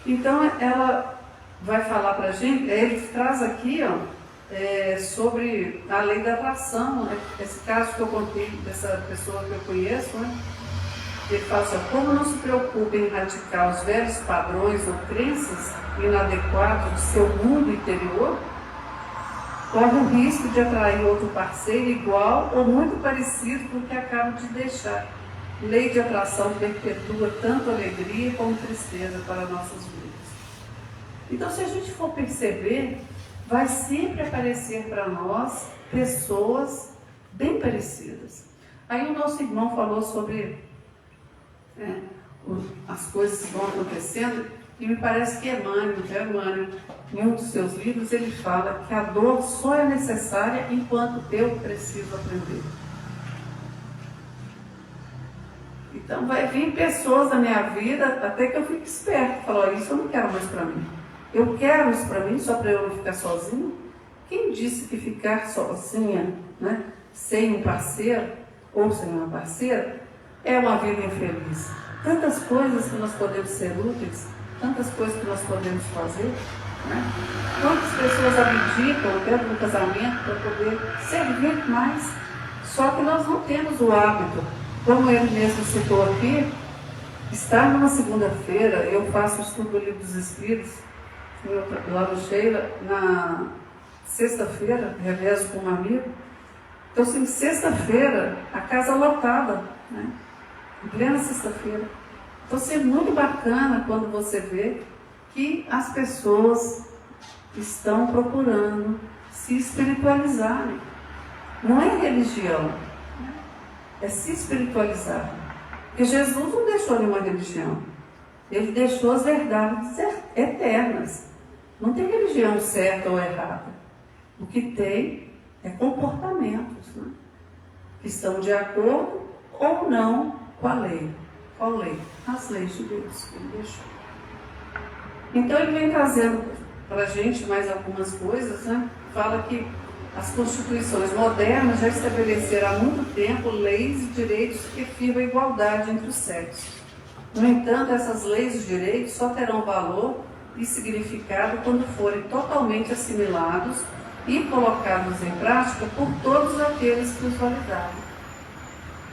Então ela vai falar para a gente, ele traz aqui, ó, sobre a lei da atração, né? Esse caso que eu contei dessa pessoa que eu conheço, né? Ele fala assim, como não se preocupa em erradicar os velhos padrões ou crenças inadequados do seu mundo interior, corre o risco de atrair outro parceiro igual ou muito parecido com o que acaba de deixar. Lei de atração perpetua tanto alegria como tristeza para nossas vidas. Então, se a gente for perceber, vai sempre aparecer para nós pessoas bem parecidas. Aí o nosso irmão falou sobre as coisas que vão acontecendo, e me parece que Emmanuel, em um dos seus livros, ele fala que a dor só é necessária enquanto eu preciso aprender. Então vai vir pessoas na minha vida, até que eu fico esperto, falo, isso eu não quero mais para mim. Eu quero isso para mim, só para eu não ficar sozinho? Quem disse que ficar sozinha, né, sem um parceiro, ou sem uma parceira, é uma vida infeliz? Tantas coisas que nós podemos ser úteis, tantas coisas que nós podemos fazer, né? Quantas pessoas abdicam até do casamento para poder servir mais, só que nós não temos o hábito, como ele mesmo citou aqui, estar numa segunda-feira, eu faço o estudo do Livro dos Espíritos, lá no Sheila, na sexta-feira, revezo com um amigo. Então, assim, sexta-feira, a casa lotada, né? Em plena sexta-feira. Então, assim, é muito bacana quando você vê que as pessoas estão procurando se espiritualizarem. Não é religião, é se espiritualizar. Porque Jesus não deixou nenhuma religião. Ele deixou as verdades eternas. Não tem religião certa ou errada. O que tem é comportamentos, né, que estão de acordo ou não com a lei. Qual lei? As leis de Deus que ele deixou. Então ele vem trazendo para a gente mais algumas coisas, né? Fala que as constituições modernas já estabeleceram há muito tempo leis e direitos que firmam a igualdade entre os sexos. No entanto, essas leis e direitos só terão valor e significado quando forem totalmente assimilados e colocados em prática por todos aqueles que os validarem.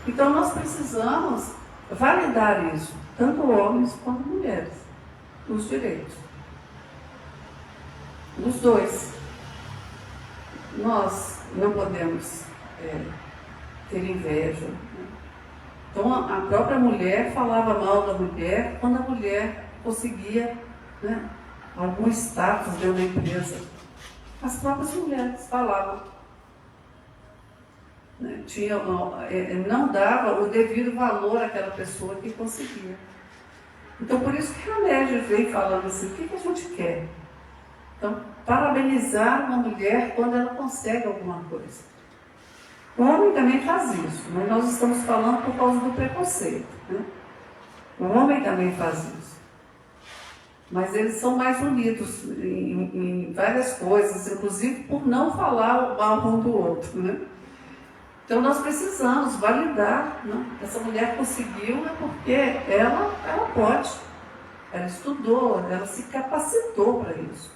Então nós precisamos validar isso, tanto homens quanto mulheres, os direitos. Os dois. Nós não podemos ter inveja. Então a própria mulher falava mal da mulher quando a mulher conseguia, né, algum status dentro da empresa. As próprias mulheres falavam. Né? Não dava o devido valor àquela pessoa que conseguia. Então, por isso que a média veio falando assim, o que a gente quer? Então, parabenizar uma mulher quando ela consegue alguma coisa. O homem também faz isso, mas nós estamos falando por causa do preconceito. Né? O homem também faz isso. Mas eles são mais unidos em várias coisas, inclusive por não falar o mal um do outro. Né? Então nós precisamos validar. Né? Essa mulher conseguiu é porque ela pode. Ela estudou, ela se capacitou para isso.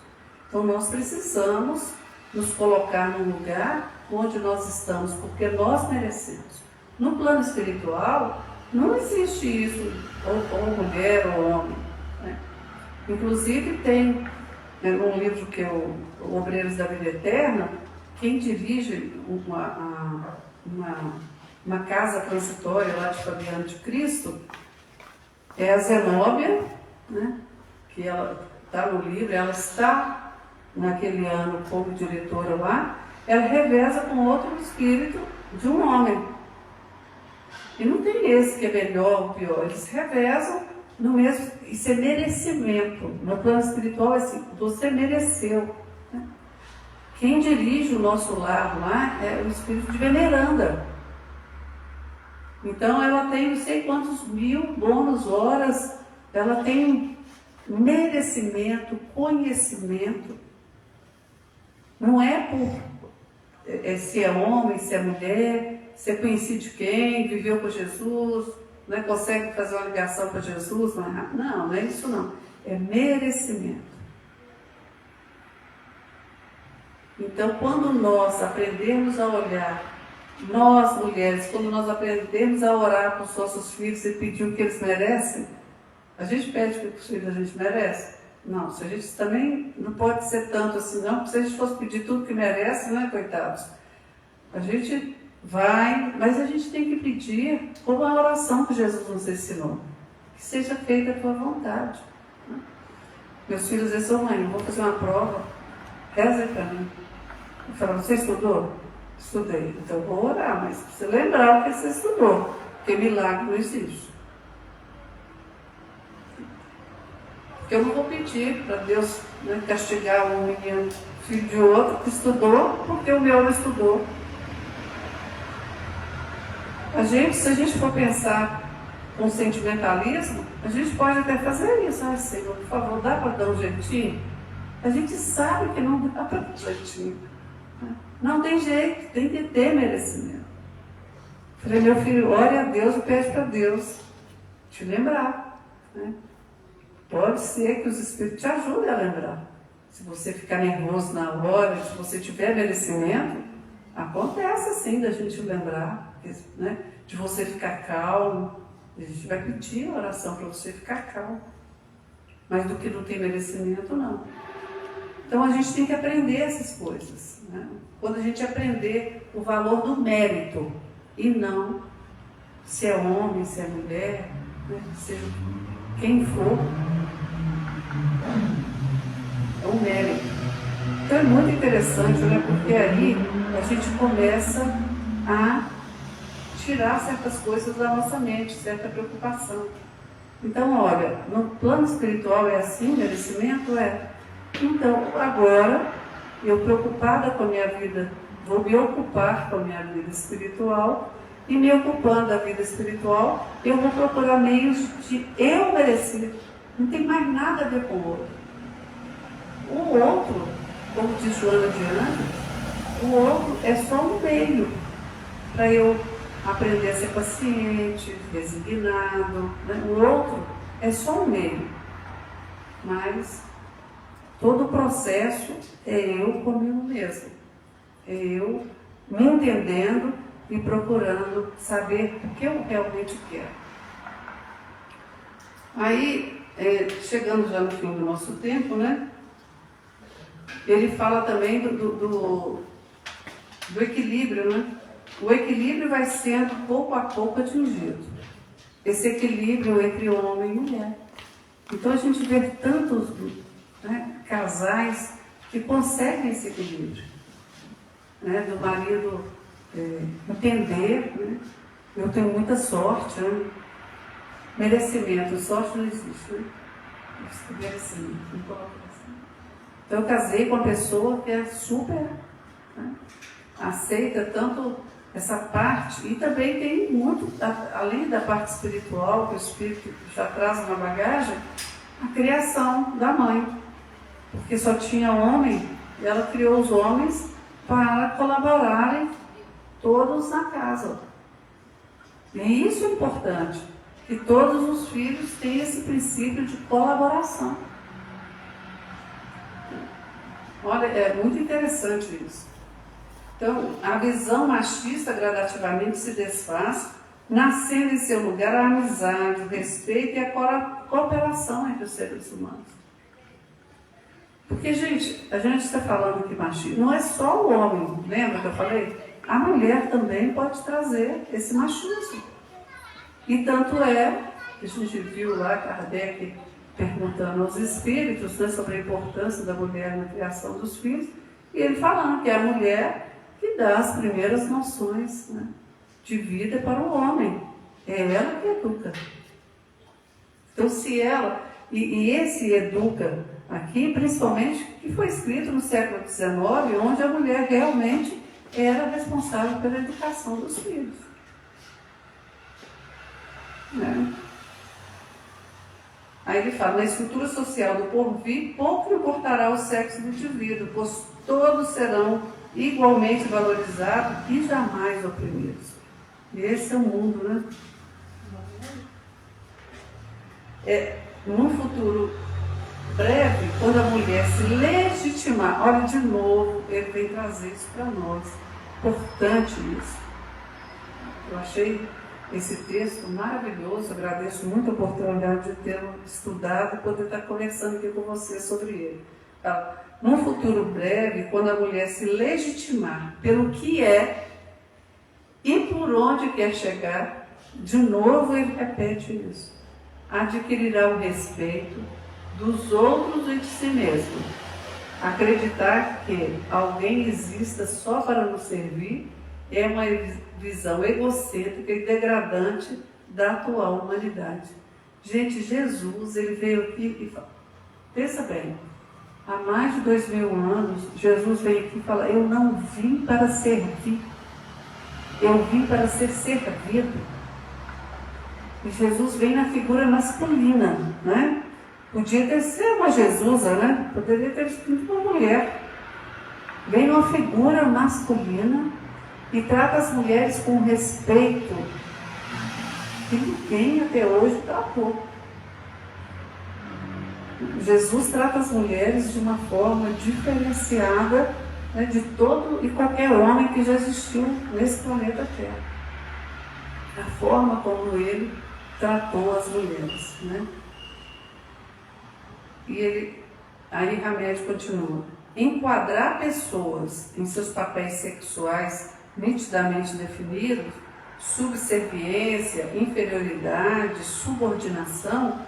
Então nós precisamos nos colocar num lugar onde nós estamos, porque nós merecemos. No plano espiritual, não existe isso, ou mulher ou homem. Né? Inclusive tem um livro que é o Obreiros da Vida Eterna, quem dirige uma casa transitória lá de Fabiano de Cristo é a Zenóbia, né? Que ela está no livro, ela está naquele ano como diretora lá, ela reveza com outro espírito de um homem. E não tem esse que é melhor ou pior, eles revezam no mesmo, isso é merecimento. No plano espiritual é assim, você mereceu. Né? Quem dirige o nosso lar lá é o espírito de Veneranda. Então ela tem não sei quantos mil bônus horas, ela tem merecimento, conhecimento. Não é por se é homem, se é mulher, se é conhecido de quem, viveu com Jesus, né, consegue fazer uma ligação para Jesus. Não é isso não. É merecimento. Então, quando nós aprendemos a olhar, nós mulheres, quando nós aprendemos a orar para os nossos filhos e pedir o que eles merecem, a gente pede o que os filhos a gente merece? Não, se a gente também não pode ser tanto assim, não, porque se a gente fosse pedir tudo que merece, não é, coitados? A gente vai, mas a gente tem que pedir como a oração que Jesus nos ensinou, que seja feita a tua vontade. Né? Meus filhos dizem, mãe, eu vou fazer uma prova, reza para mim. Eu falo, você estudou? Estudei. Então eu vou orar, mas você lembrar o que você estudou, porque milagre não existe. Eu não vou pedir para Deus, né, castigar um menino, filho de outro, que estudou, porque o meu não estudou. Se a gente for pensar com sentimentalismo, a gente pode até fazer isso. Ai, Senhor, por favor, dá para dar um jeitinho? A gente sabe que não dá para dar um jeitinho. Né? Não tem jeito, tem que ter merecimento. Falei, meu filho, ore a Deus e pede para Deus te lembrar. Né? Pode ser que os espíritos te ajudem a lembrar. Se você ficar nervoso na hora, se você tiver merecimento, acontece assim da gente lembrar, né? De você ficar calmo. A gente vai pedir a oração para você ficar calmo. Mas do que não tem merecimento, não. Então a gente tem que aprender essas coisas. Né? Quando a gente aprender o valor do mérito, e não se é homem, se é mulher, né? Seja quem for, é um mérito. Então é muito interessante, né? Porque aí a gente começa a tirar certas coisas da nossa mente, certa preocupação. Então, olha, no plano espiritual é assim, merecimento é. Então, agora, eu preocupada com a minha vida, vou me ocupar com a minha vida espiritual, e me ocupando da vida espiritual, eu vou procurar meios de eu merecer. Não tem mais nada a ver com o outro. O outro, como diz Joana de Anjos, o outro é só um meio para eu aprender a ser paciente, resignado. Né? O outro é só um meio. Mas todo o processo é eu comigo mesmo. É eu me entendendo e procurando saber o que eu realmente quero. Aí, chegando já no fim do nosso tempo, né? Ele fala também do equilíbrio, né? O equilíbrio vai sendo pouco a pouco atingido. Esse equilíbrio entre homem e mulher. Então a gente vê tantos, né, casais que conseguem esse equilíbrio, né? Do marido entender, né? Eu tenho muita sorte, né? Merecimento, sorte não existe, né? Merecimento, não coloca assim. Então eu casei com uma pessoa que é super, né? Aceita tanto essa parte, e também tem muito, além da parte espiritual, que o espírito já traz uma bagagem, a criação da mãe, porque só tinha homem, e ela criou os homens para colaborarem todos na casa. E isso é importante, que todos os filhos tenham esse princípio de colaboração. Olha, é muito interessante isso. Então, a visão machista gradativamente se desfaz, nascendo em seu lugar a amizade, o respeito e a cooperação entre os seres humanos. Porque, gente, a gente está falando que machismo não é só o homem, lembra que eu falei? A mulher também pode trazer esse machismo. E tanto é, que a gente viu lá Kardec perguntando aos espíritos, né, sobre a importância da mulher na criação dos filhos, e ele falando que é a mulher que dá as primeiras noções, né, de vida para o homem. É ela que educa. Então, se ela... E esse educa aqui, principalmente, que foi escrito no século XIX, onde a mulher realmente era responsável pela educação dos filhos. Né? Aí ele fala, na estrutura social do porvir, pouco importará o sexo do indivíduo, pois todos serão igualmente valorizados e jamais oprimidos. E esse é o mundo, né? Num futuro breve, quando a mulher se legitimar, olha de novo, ele vem trazer isso para nós. Importante isso. Eu achei esse texto maravilhoso, agradeço muito a oportunidade de tê-lo estudado e poder estar conversando aqui com você sobre ele. Tá? Num futuro breve, quando a mulher se legitimar pelo que é e por onde quer chegar, de novo ele repete isso. Adquirirá o respeito dos outros e de si mesmo. Acreditar que alguém exista só para nos servir é uma visão egocêntrica e degradante da atual humanidade. Gente, Jesus, ele veio aqui e fala, pensa bem, há mais de 2000 anos, Jesus veio aqui e fala, eu não vim para servir, eu vim para ser servido. E Jesus vem na figura masculina, né? Podia ter sido uma Jesusa, né? Poderia ter sido uma mulher. Vem numa figura masculina e trata as mulheres com respeito que ninguém até hoje tratou. Jesus trata as mulheres de uma forma diferenciada, né, de todo e qualquer homem que já existiu nesse planeta Terra. A forma como ele tratou as mulheres, né? E aí Hamed continua. Enquadrar pessoas em seus papéis sexuais nitidamente definidos, subserviência, inferioridade, subordinação,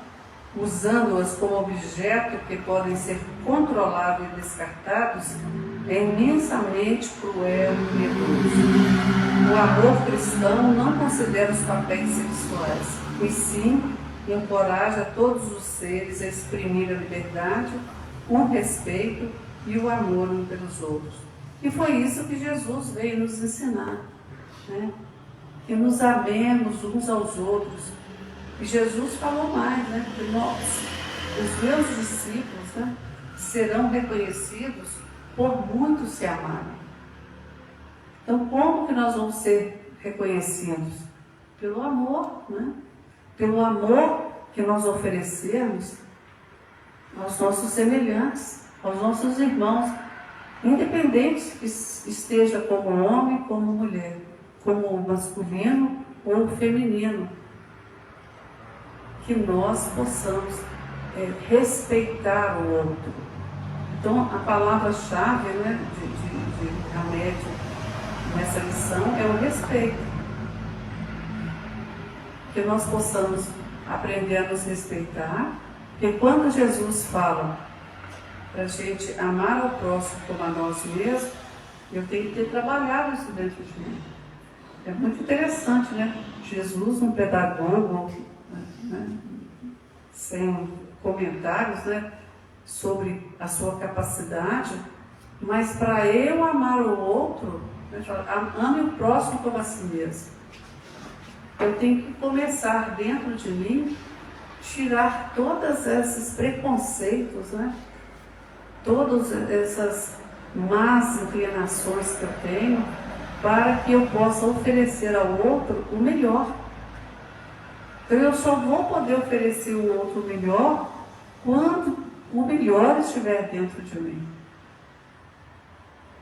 usando-as como objeto que podem ser controlados e descartados, é imensamente cruel e piedoso. O amor cristão não considera os papéis sexuais, e sim encoraja todos os seres a exprimir a liberdade, o respeito e o amor uns pelos outros. E foi isso que Jesus veio nos ensinar, né? Que nos amemos uns aos outros. E Jesus falou mais, né? Que nós, os meus discípulos, né, serão reconhecidos por muitos se amarem. Então, como que nós vamos ser reconhecidos? Pelo amor, né? Pelo amor que nós oferecemos aos nossos semelhantes, aos nossos irmãos, independente que esteja como homem, como mulher, como masculino ou feminino, que nós possamos respeitar o outro. Então, a palavra-chave, né, de Hamed nessa lição é o respeito. Que nós possamos aprender a nos respeitar, porque quando Jesus fala para a gente amar ao próximo como a nós mesmos, eu tenho que ter trabalhado isso dentro de mim. É muito interessante, né? Jesus, um pedagogo, né? Sem comentários, né? Sobre a sua capacidade, mas para eu amar o outro, né? Ame o próximo como a si mesmo. Eu tenho que começar dentro de mim, tirar todos esses preconceitos, né? Todas essas más inclinações que eu tenho, para que eu possa oferecer ao outro o melhor. Então eu só vou poder oferecer ao outro o melhor quando o melhor estiver dentro de mim.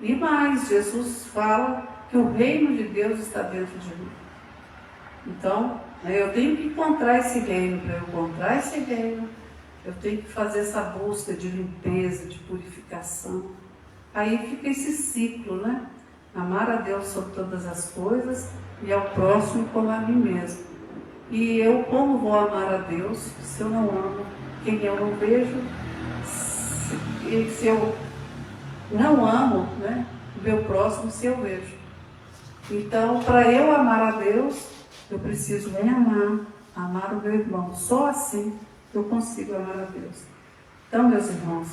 E mais, Jesus fala que o reino de Deus está dentro de mim. Então, eu tenho que encontrar esse reino. Para eu encontrar esse reino, eu tenho que fazer essa busca de limpeza, de purificação. Aí fica esse ciclo, né? Amar a Deus sobre todas as coisas e ao próximo como a mim mesmo. E eu, como vou amar a Deus se eu não amo quem eu não vejo? Se eu não amo, né, o meu próximo se eu vejo. Então, para eu amar a Deus, eu preciso me amar o meu irmão. Só assim eu consigo amar a Deus. Então, meus irmãos,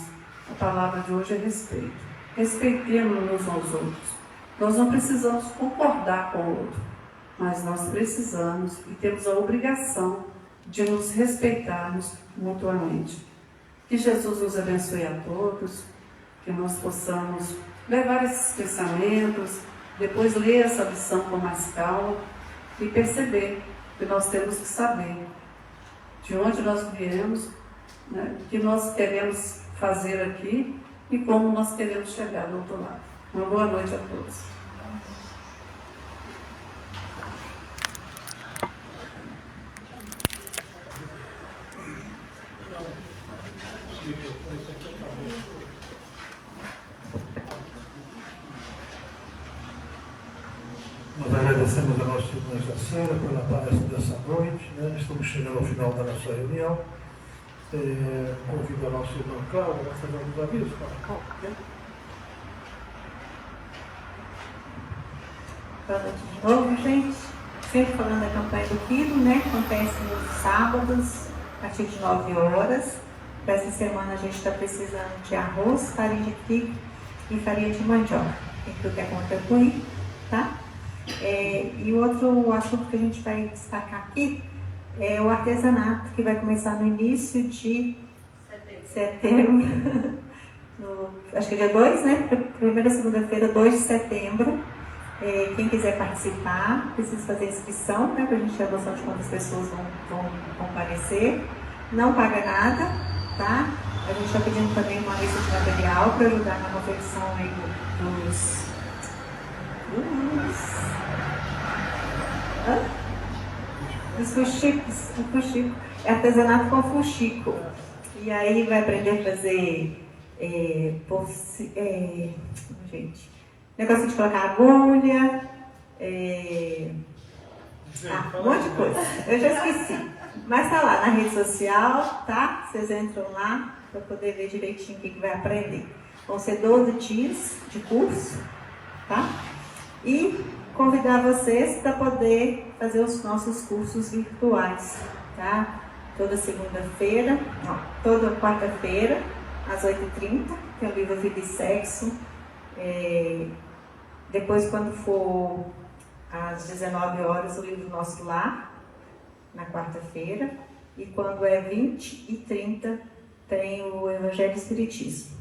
a palavra de hoje é respeito. Respeitemos-nos uns aos outros. Nós não precisamos concordar com o outro, mas nós precisamos e temos a obrigação de nos respeitarmos mutuamente. Que Jesus nos abençoe a todos, que nós possamos levar esses pensamentos, depois ler essa lição com mais calma e perceber que nós temos que saber de onde nós viemos, né, o que nós queremos fazer aqui e como nós queremos chegar do outro lado. Uma boa noite a todos. Nós agradecemos a nossa irmã Jaceira pela palestra dessa noite, né? Estamos chegando ao final da nossa reunião. Convido a nossa irmã Cláudia a fazer alguns avisos. Boa noite de novo, gente. Sempre falando da campanha do Quilo, né? Acontece nos sábados, a partir de 9 horas. Para essa semana a gente está precisando de arroz, farinha de trigo e farinha de mandioca. Tem que quer contribuir, tá? E o outro assunto que a gente vai destacar aqui é o artesanato, que vai começar no início de setembro. Acho que é dia 2, né? Primeira segunda-feira, 2 de setembro. Quem quiser participar, precisa fazer inscrição, né, para a gente ter a noção de quantas pessoas vão comparecer. Não paga nada, tá? A gente está pedindo também uma lista de material para ajudar na confecção aí dos fuxicos. É artesanato com fuxico. E aí vai aprender a fazer negócio de colocar agulha, um monte de coisa. Eu já esqueci. Mas tá lá na rede social, tá? Vocês entram lá para poder ver direitinho o que vai aprender. Vão ser 12 dias de curso, tá? E convidar vocês para poder fazer os nossos cursos virtuais, tá? Toda quarta-feira, às 8h30, tem o livro Vida e Sexo. Depois, quando for às 19 horas, o livro Nosso Lar, na quarta-feira. E quando é 20h30, tem o Evangelho e Espiritismo.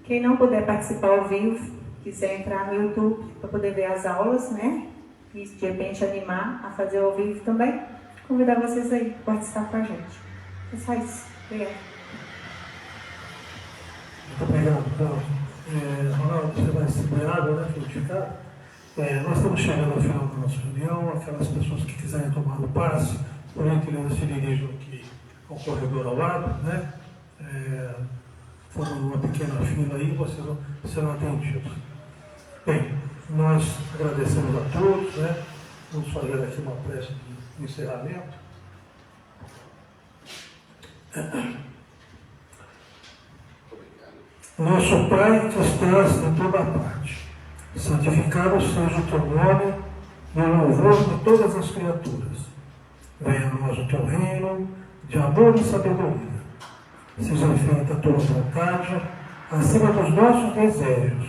Quem não puder participar ao vivo, quiser entrar no YouTube para poder ver as aulas, né? E de repente animar a fazer ao vivo também, convidar vocês aí para participar com a gente. É só isso. Obrigada. Muito obrigado, Carlos. Ronaldo, você vai distribuir água, né? Frutificado. Nós estamos chegando ao final da nossa reunião. Aquelas pessoas que quiserem tomar o passe, por gentileza, se dirijam aqui ao corredor ao lado, né? Formando uma pequena fila aí, vocês serão atendidos. Bem, nós agradecemos a todos, né? Vamos fazer aqui uma prece de encerramento. Nosso Pai que estás em toda parte, santificado seja o teu nome e o louvor de todas as criaturas. Venha a nós o teu reino de amor e sabedoria. Seja feita a tua vontade acima dos nossos desejos,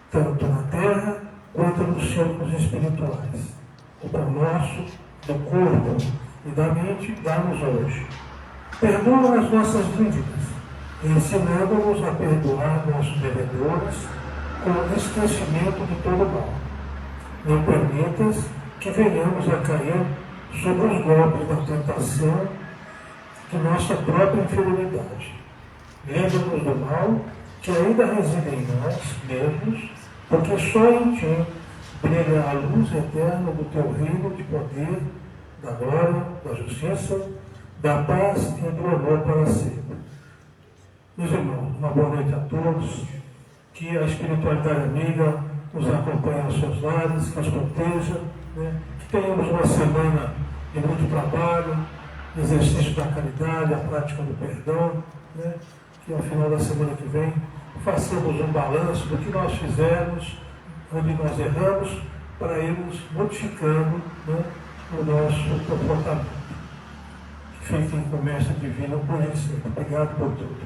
tanto na terra quanto nos círculos espirituais. O pão nosso, do corpo e da mente, dá-nos hoje. Perdoa as nossas dívidas, ensinando-nos a perdoar nossos devedores com esquecimento de todo mal. Não permitas que venhamos a cair sobre os golpes da tentação de nossa própria inferioridade. Livra-nos do mal que ainda reside em nós mesmos, porque só em ti brilha a luz eterna do teu reino de poder, da glória, da justiça, da paz e do amor para sempre. Meus irmãos, uma boa noite a todos. Que a espiritualidade amiga nos acompanhe aos seus lares, que os proteja, né? Que tenhamos uma semana de muito trabalho, exercício da caridade, a prática do perdão, né? Que ao final da semana que vem façamos um balanço do que nós fizemos, onde nós erramos, para irmos modificando, né, o nosso comportamento. Fiquem com o Mestre Divino por isso. Obrigado por tudo.